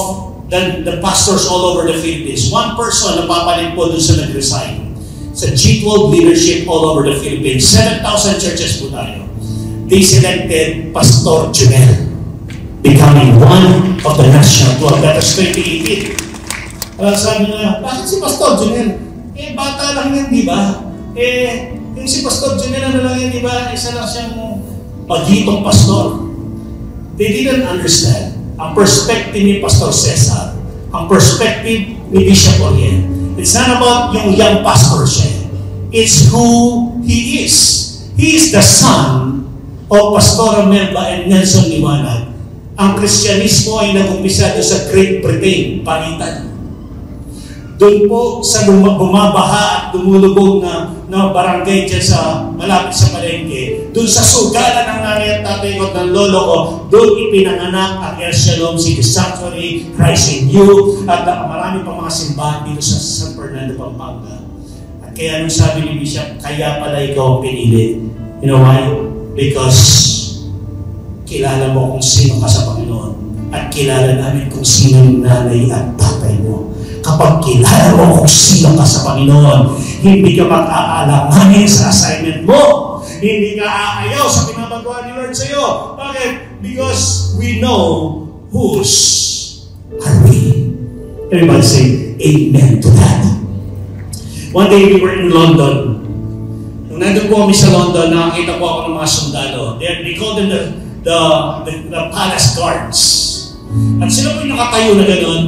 the pastors all over the Philippines. One person na papalit po dun sa nag-resign. Sa G12 leadership all over the Philippines. 7,000 churches po tayo. They selected Pastor Junel, becoming one of the national 12. That was 2018. Sabi niya, bakit si Pastor Junel? Bata lang yan, di ba? Yung si Pastor Junel, ano lang yan, di ba? Isa lang siyang pagitong pastor. They didn't understand ang perspective ni Pastor Cesar, ang perspective ni Bishop Oriel. It's not about yung young pastor siya. It's who he is. He is the son of Pastor Melba and Nelson Liwanag. Ang Kristyanismo ay nag-umpisa sa Great Britain, Palitan. Doon po sa bumabaha at dumulubog na barangay dyan sa malapit sa palengke, doon sa sugalan ng nanay at tatay ko ng lolo ko, doon ipinanganak ang El Shalom City Sanctuary, Christ in You, at marami pang mga simbahan dito sa San Fernando, Pampanga. At kaya nung sabi ni Bishop, kaya pala ikaw ang pinili. You know why? Because kilala mo kung sino ka sa Panginoon at kilala namin kung sino yung nanay at tatay mo. Kapag kilala mo kung sino ka sa Panginoon, hindi ka mag-aalanganin sa assignment mo. Hindi ka aayaw sa pinapagawa ni Lord sa iyo. Bakit? Because we know whose are we. Everybody say, Amen to that. One day we were in London. Nung nandun po kami sa London, nakakita po ako ng mga sundalo. They call them the palace guards. At sila po yung nakatayo na gano'n.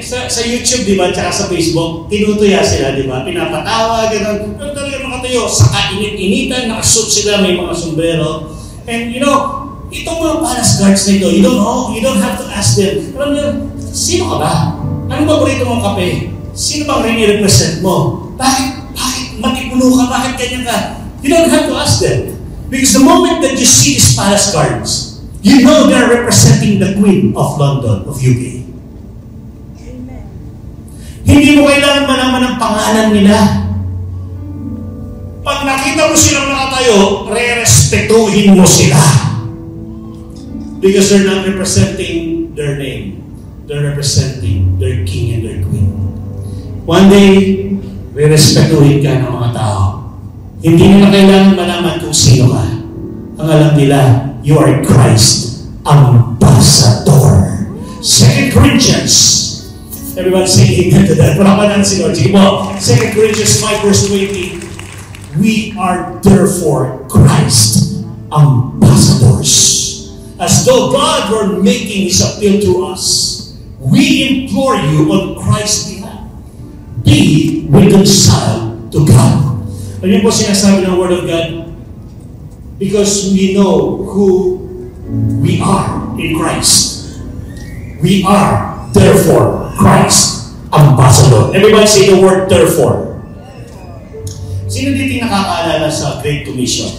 Sa YouTube, di ba, tsaka sa Facebook, tinutuya sila, di ba? Pinapatawa, gano'n. Pero talaga nakatayo, saka init-initan, nakasuot sila, may mga sombrero. And you know, itong mga palace guards na ito, you don't have to ask them. Alam niyo, sino ka ba? Anong paborito mong kape? Sino bang rini-represent mo? Bakit matipuno ka? Bakit ganyan ka? You don't have to ask them. Because the moment that you see these palace guards, you know they're representing the Queen of London, of UK. Hindi mo kailangan malaman ang pangalan nila. Pag nakita mo silang nakatayo, re-respetuhin mo sila. Because they're not representing their name. They're representing their king and their queen. One day, re-respetuhin ka ng mga tao. Hindi nila kailangan malaman kung sino ka. Ang alam nila, you are Christ, ambassador. 2 Corinthians. Everybody say amen to that. Parapanan si Lord. Sige po. 2 Corinthians 5 verse 20. We are therefore Christ ambassadors. As though God were making His appeal to us, we implore you on Christ's behalf. Be reconciled to God. Ano yung po sinasabi ng Word of God? Because we know who we are in Christ. We are therefore Christ ambassador. Everybody say the word therefore. Sino dito nakakaalala sa Great Commission?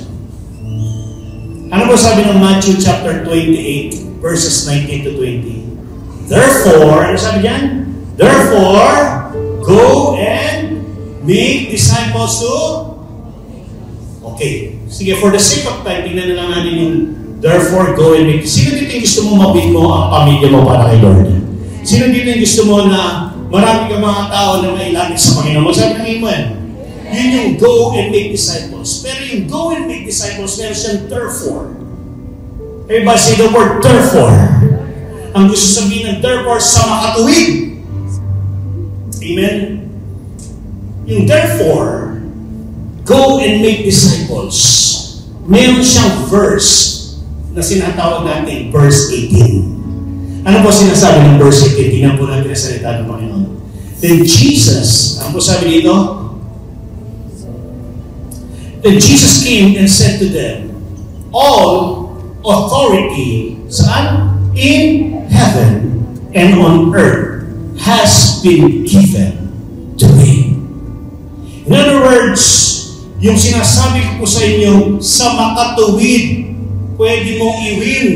Ano po sabi ng Matthew chapter 28 verses 19 to 20? Therefore, ano sabi diyan? Therefore, go and make disciples to... Okay. Sige, for the sake of time, tingnan na lang natin yung therefore, go and make... Sino dito yung gusto mo mabit mo ang pamilya mo para kay Lord? Sino dito yung gusto mo na marami ka mga tao na mailapit sa Panginoon? Magsabi ng amen. Yun yung go and make disciples. Pero yung go and make disciples, meron siyang therefore. Everybody say the word therefore. Ang gusto sabihin ng therefore sa makatuwid. Amen? Yung therefore, go and make disciples. Meron siyang verse na sinatawag natin verse 18. Ano po sinasabi ng verse 18? Tingnan po natin ang salita ng Panginoon. Then Jesus, ano po sabi dito? Then Jesus came and said to them, All authority, saan? In heaven and on earth has been given to me. In other words, yung sinasabi ko po sa inyo, sa makatuwid, pwede mong i-win,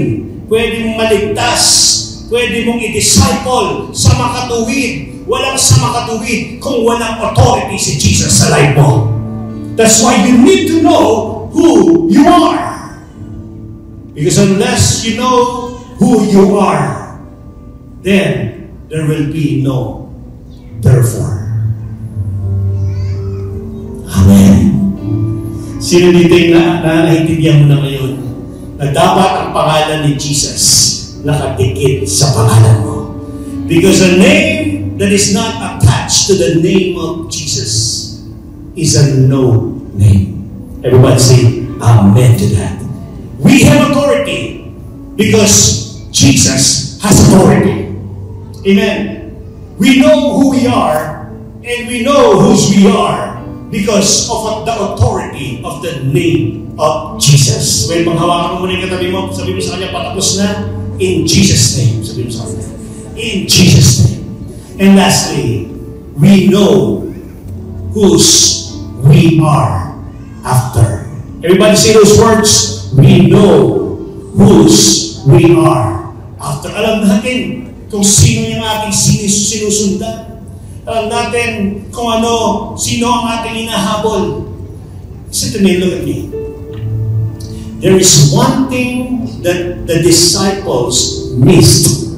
pwede mong maligtas, pwede mong i-disciple sa makatuwid. Walang sa makatuwid kung walang authority si Jesus sa life mo. That's why you need to know who you are. Because unless you know who you are, then there will be no therefore. Amen. Sino dito yung naintindihan mo na ngayon na dapat ang pangalan ni Jesus nakadikit sa pangalan mo? Because a name that is not attached to the name of Jesus is a no name. Everybody say amen to that. We have authority because Jesus has authority. Amen. We know who we are and we know whose we are because of the authority of the name of Jesus. When panghawakan mo muna yung katabi mo, sabi mo sa kanya, patapos na, in Jesus' name. Sabi mo sa kanya, in Jesus' name. And lastly, we know whose we are after. Everybody say those words. We know whose we are after. Alam natin kung sino yung ating sinusundan. Alam natin kung sino ang ating inahabol. Listen to me, look at me. There is one thing that the disciples missed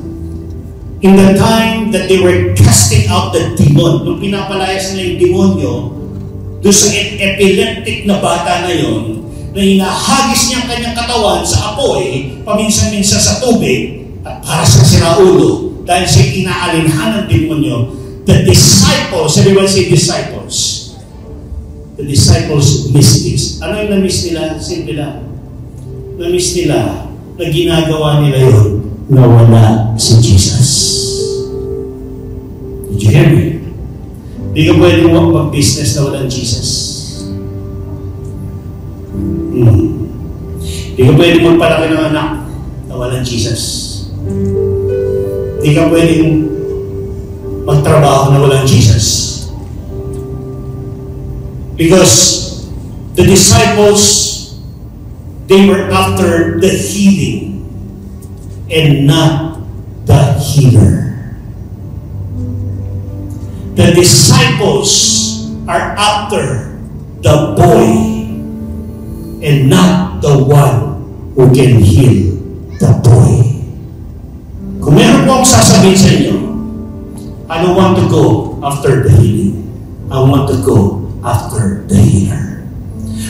in the time that they were casting out the demon. Nung pinapalayas na yung demonyo, doon sa epileptic na bata na yon, na hinahagis niya ang kanyang katawan sa apoy, paminsan-minsan sa tubig, at para sa siraulo, dahil siya inaalinhan ng demonyo, the disciples, everyone say disciples. The disciples missed this. Ano yung na-miss nila? Simple lang. Na-miss nila na ginagawa nila yun na wala si Jesus. Did you hear me? Hindi ka pwede mag-business na walang Jesus. Hindi ka pwede magpalaki ng anak na walang Jesus. Hindi ka pwede magtrabaho na walang Jesus. Because the disciples, they were after the healing and not the healer. The disciples are after the boy and not the one who can heal the boy. Kung meron po akong sasabihin sa inyo, I don't want to go after the healing. I want to go after the healer.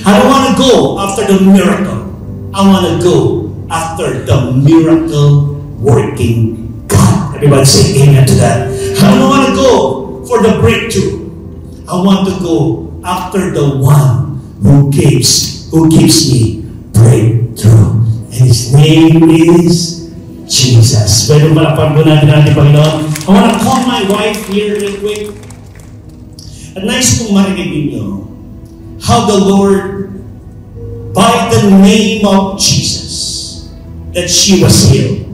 I don't want to go after the miracle. I want to go after the miracle working God. Everybody say amen to that. I don't want to go for the breakthrough. I want to go after the one who gives me breakthrough. And his name is Jesus. Pwede malapag po natin Panginoon. I want to call my wife here real quick. At nice kong marinig ninyo how the Lord, by the name of Jesus, that she was healed.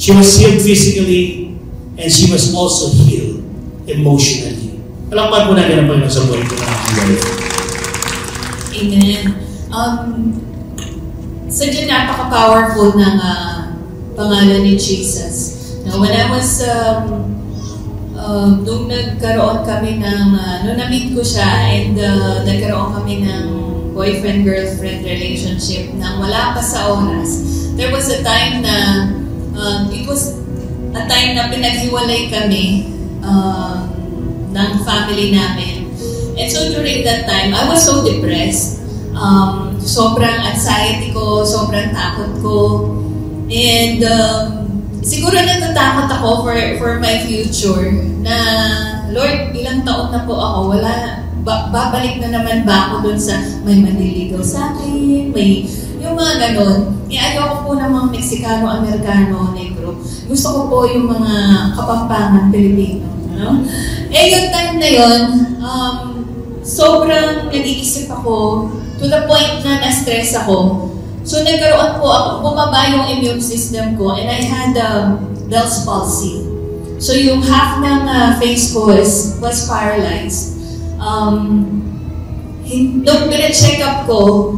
She was healed physically and she was also healed emotionally. Palakpan po natin ang Panginoon sa buhay ko na aking wife. Amen. Sadya napaka-powerful ng pangalan ni Jesus. Now, when I was, nung nagkaroon kami ng, nung na-meet ko siya and nagkaroon kami ng boyfriend-girlfriend relationship nang wala pa sa oras, there was a time na, it was a time na pinaghiwalay kami ng family namin. And so during that time, I was so depressed. Sobrang anxiety ko, sobrang takot ko. And siguro natatakot ako for my future na, Lord, ilang taon na po ako, babalik na naman ba ako dun sa may manliligaw sa akin, may yung mga ganon. Ayoko po ng mga Meksikano, Amerikano, Negro. Gusto ko po yung mga Kapampangan, Pilipino. No? Yung time na yun, sobrang nag-iisip ako to the point na na-stress ako. So nagkaroon po ako, bumaba yung immune system ko, and I had Bell's palsy. So yung half ng face ko was paralyzed. Nung pina-check up ko,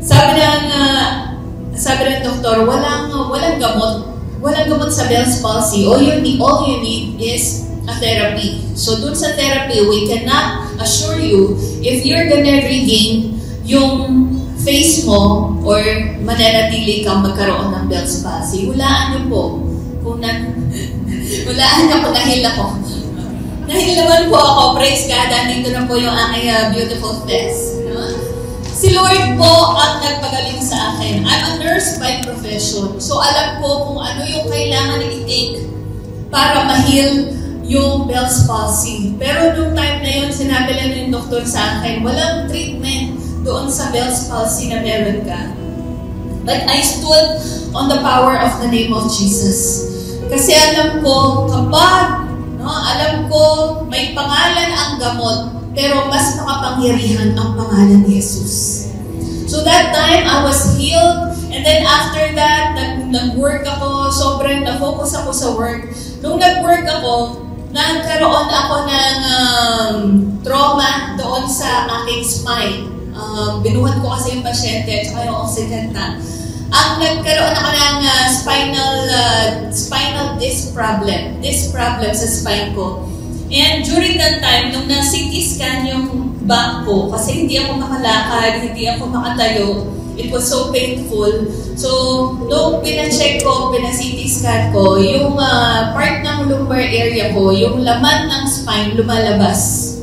sabi ng doktor, walang gamot. Walang gamot sa Bell's palsy. All you need is a therapy. So dun sa therapy, we cannot assure you if you're gonna regain yung face mo or mananatili kang magkaroon ng Bell's palsy. Hulaan niyo po. Hulaan niyo po, nahil ako. Nahil naman po ako, praise God, nandito na po yung aking beautiful face. Si Lord po ang nagpagaling sa akin. I'm a nurse by profession. So alam ko kung ano yung kailangan i-take para ma-heal yung Bell's palsy. Pero nung time na yun, sinabi lang yung doktor sa akin, walang treatment doon sa Bell's palsy na meron ka. But I stood on the power of the name of Jesus. Kasi alam ko, alam ko may pangalan ang gamot, pero mas makapangyarihan ang pangalan ni Jesus. So that time, I was healed. And then after that, nag-work ako. Sobrang na-focus ako sa work. Nung nag-work ako, nagkaroon ako ng trauma doon sa aking spine. Binuhat ko kasi yung pasyente at saka yung oxygen tank. Ang nagkaroon ako ng spinal disc problem sa spine ko. And during that time, nung na-CT scan yung back ko, kasi hindi ako makalakad, hindi ako makatayo, it was so painful. So, nung pina-check ko, pina-CT scan ko, yung part ng lumbar area ko, yung laman ng spine, lumalabas.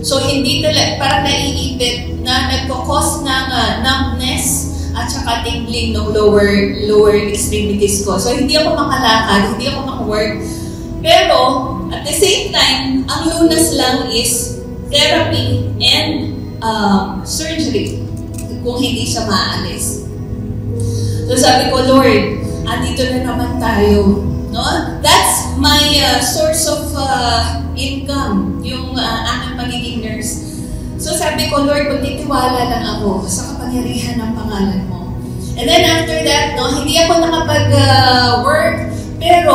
So, hindi talaga, parang naiipit na nagkakos ng numbness at saka tingling ng lower extremities ko. So, hindi ako makalakad, hindi ako makawork. Pero, at the same time, ang lunas lang is therapy and surgery kung hindi siya maalis. So sabi ko, Lord, andito na naman tayo. No? That's my source of income, yung aking magiging nurse. So sabi ko, Lord, magtitiwala lang ako sa kapangyarihan ng pangalan mo. And then after that, hindi ako nakapag-work, pero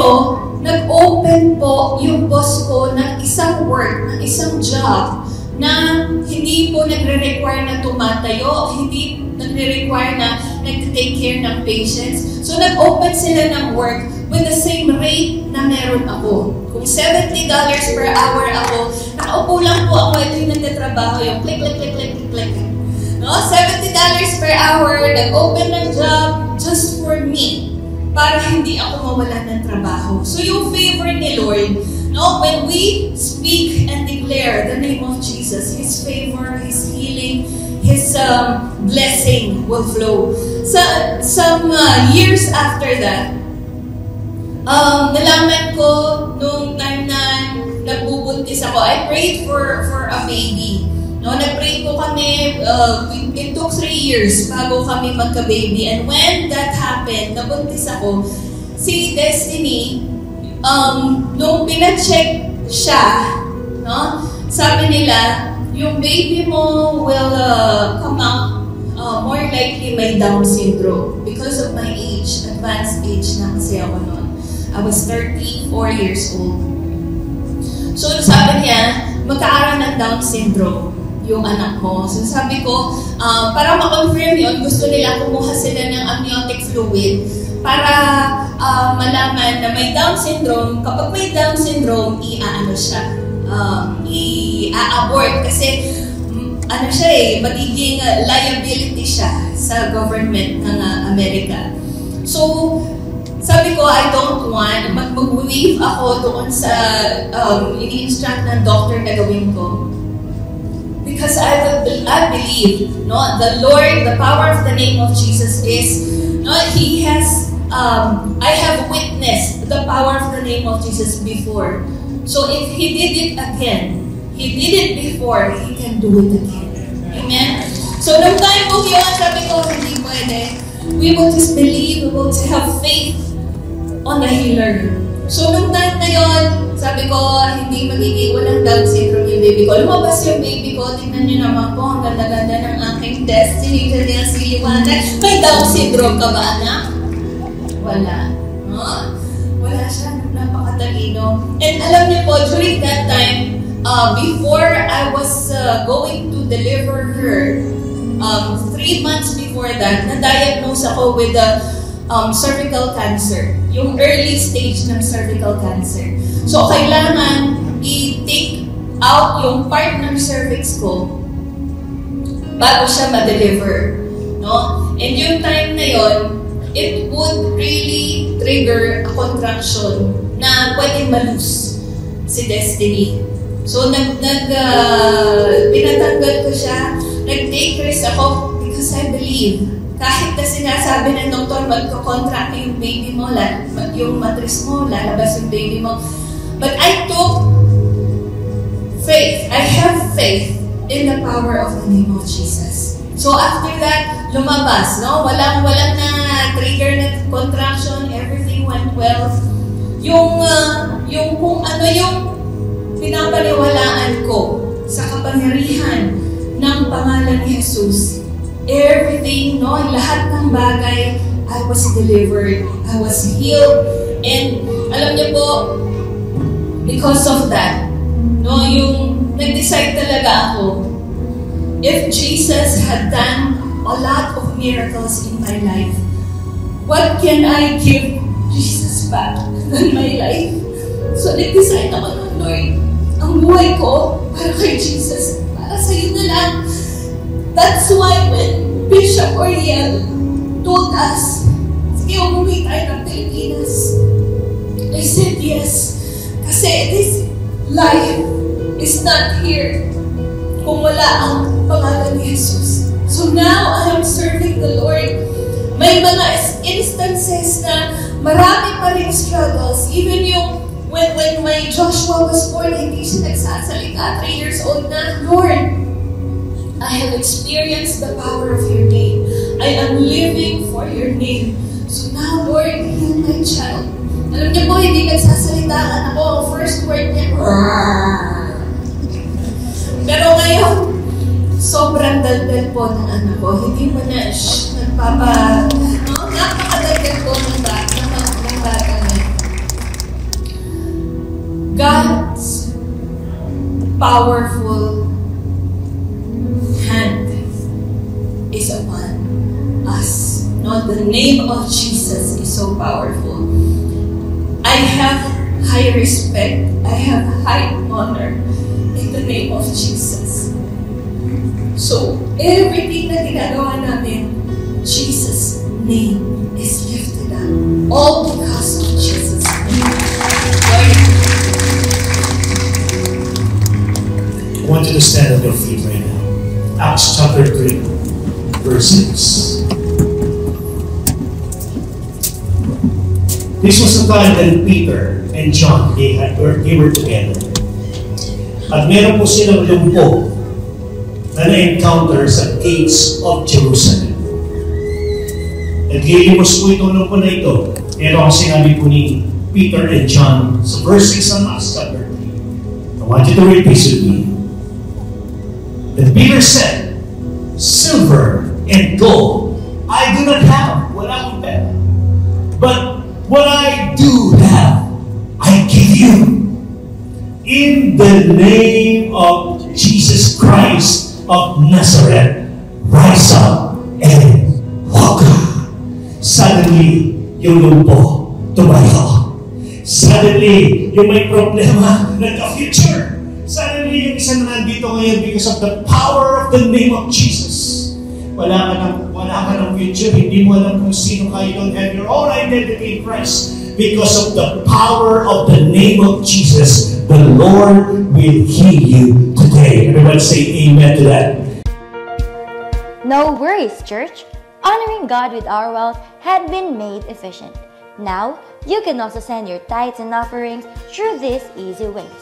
nag-open po yung boss ko ng isang work, ng isang job na hindi po nagre-require na tumatayo, hindi nagre-require na nag-take care ng patients. So nag-open sila ng work with the same rate na meron ako. Kung $70 per hour ako, nakaupo lang po ako, ito yung nagtatrabaho, yung click, click, click, click, click, click. No? $70 per hour, nag-open ng job just for me, para hindi ako mawalan ng trabaho. So yung favor ni Lord, when we speak and declare the name of Jesus, His favor, His healing, His blessing will flow. Some years after that, nalaman ko nung time na nagbubuntis ako, I prayed for a baby. Nag-pray po kami, it took 3 years bago kami magka-baby. And when that happened, nabuntis ako, si Destiny, nung pina-check siya, sabi nila, yung baby mo will come out more likely may Down syndrome because of my age, advanced age na kasi ako noon. I was 34 years old. So sabi niya, magkakaroon ng Down syndrome yung anak mo. So sabi ko, para ma-confirm yun, gusto nila kumuha sila ng amniotic fluid para malaman na may Down syndrome. Kapag may Down syndrome, i-abort kasi magiging liability siya sa government ng Amerika. So, sabi ko, I don't want, mag-waive ako doon sa ini-instruct ng doctor na gawin ko. Because I believe, the Lord, the power of the name of Jesus is, He has, I have witnessed the power of the name of Jesus before. So if He did it again, He did it before, He can do it again. Amen? So nung time po yun, sabi ko, hindi pwede. We will just believe, we will have faith on the healer. So, nung time na yun, sabi ko, hindi magiging walang Down syndrome yung baby ko. Lumabas yung baby ko, tingnan niyo naman po, ang ganda-ganda ng aking destiny, kanyang siliwanag. May Down syndrome ka ba, anak? Wala. No? Wala siya, napakatalino. And alam niyo po, during that time, before I was going to deliver her, 3 months before that, na-diagnose ako with cervical cancer. Yung early stage ng cervical cancer. So, kailangan i-take out yung part ng cervix ko bago siya ma-deliver. No? And yung time na yon, it would really trigger a contraction na pwedeng malus si Destiny. So, pinatanggal ko siya. Nag-take risk ako because I believe kahit na sinasabi ng doktor, magko-contract yung baby mo, yung matris mo, lalabas yung baby mo. But I took faith. I have faith in the power of the name of Jesus. So after that, lumabas, no? Walang na trigger na contraction, everything went well. Yung kung ano yung pinapaniwalaan ko sa kapangyarihan ng pangalan ni Jesus, everything, no, lahat ng bagay, I was delivered, I was healed, and alam niyo po, because of that, no, yung nag-decide talaga ako, if Jesus had done a lot of miracles in my life, what can I give Jesus back in my life? So nag-decide ako ng Lord, ang buhay ko, para kay Jesus, para sa'yo na lang. That's why when Bishop Oriel told us, sige, umuwi tayo ng Pilipinas, I said yes. Kasi this life is not here kung wala ang pangalan ni Jesus. So now, I am serving the Lord. May mga instances na marami pa rin struggles. Even yung when my Joshua was born, hindi siya nagsasalita, 3 years old na, Lord, I have experienced the power of your name. I am living for your name. So now, Lord, heal my child. Alam niyo po, hindi nagsasalitaan ako. Ang first word niya, Rrrr. Pero ngayon, sobrang daldal po ng anak ko. Hindi mo na napakadaldal po ng bata niya. God's powerful hand is upon us. No, the name of Jesus is so powerful. I have high respect. I have high honor in the name of Jesus. So, everything na ginagawa namin, Jesus' name is lifted up. All because of Jesus' name. I want you to stand on your feet right now. Acts chapter 3, verse 6. This was the time that Peter and John, they were together. At meron po silang lumpo na na-encounter sa gates of Jerusalem. At lilimos po itong lumpo na ito. Pero ang sinabi po ni Peter and John sa verse 6 ng Acts chapter 3. I want you to read this with me. And Peter said, silver and gold I do not have. Wala akong pera. But what I do have, I give you. In the name of Jesus Christ of Nazareth, rise up and walk. Suddenly, yung lumpo tumayo. Suddenly, yung may problema, nagka-future. Suddenly, yung isa na nandito ngayon because of the power of the name of Jesus. Wala ka ng future, hindi mo alam kung sino ka, you don't have your own identity in Christ. Because of the power of the name of Jesus, the Lord will heal you today. Everyone say amen to that. No worries, church. Honoring God with our wealth had been made efficient. Now, you can also send your tithes and offerings through these easy ways.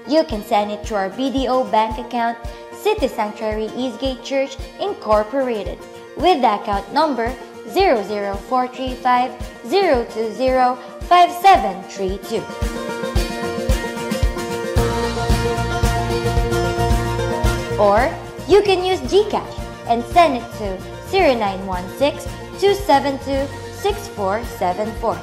You can send it to our BDO bank account, City Sanctuary Eastgate Church Incorporated, with the account number 00435 020 5732. Or you can use GCash and send it to 0916-272-6474.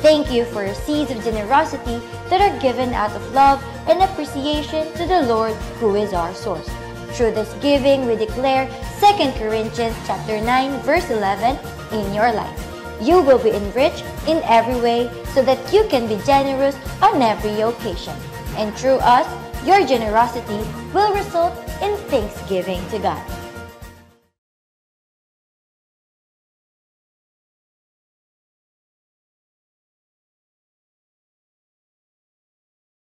Thank you for your seeds of generosity that are given out of love and appreciation to the Lord who is our source. Through this giving, we declare 2 Corinthians chapter 9 verse 11 in your life. You will be enriched in every way so that you can be generous on every occasion. And through us, your generosity will result in thanksgiving to God.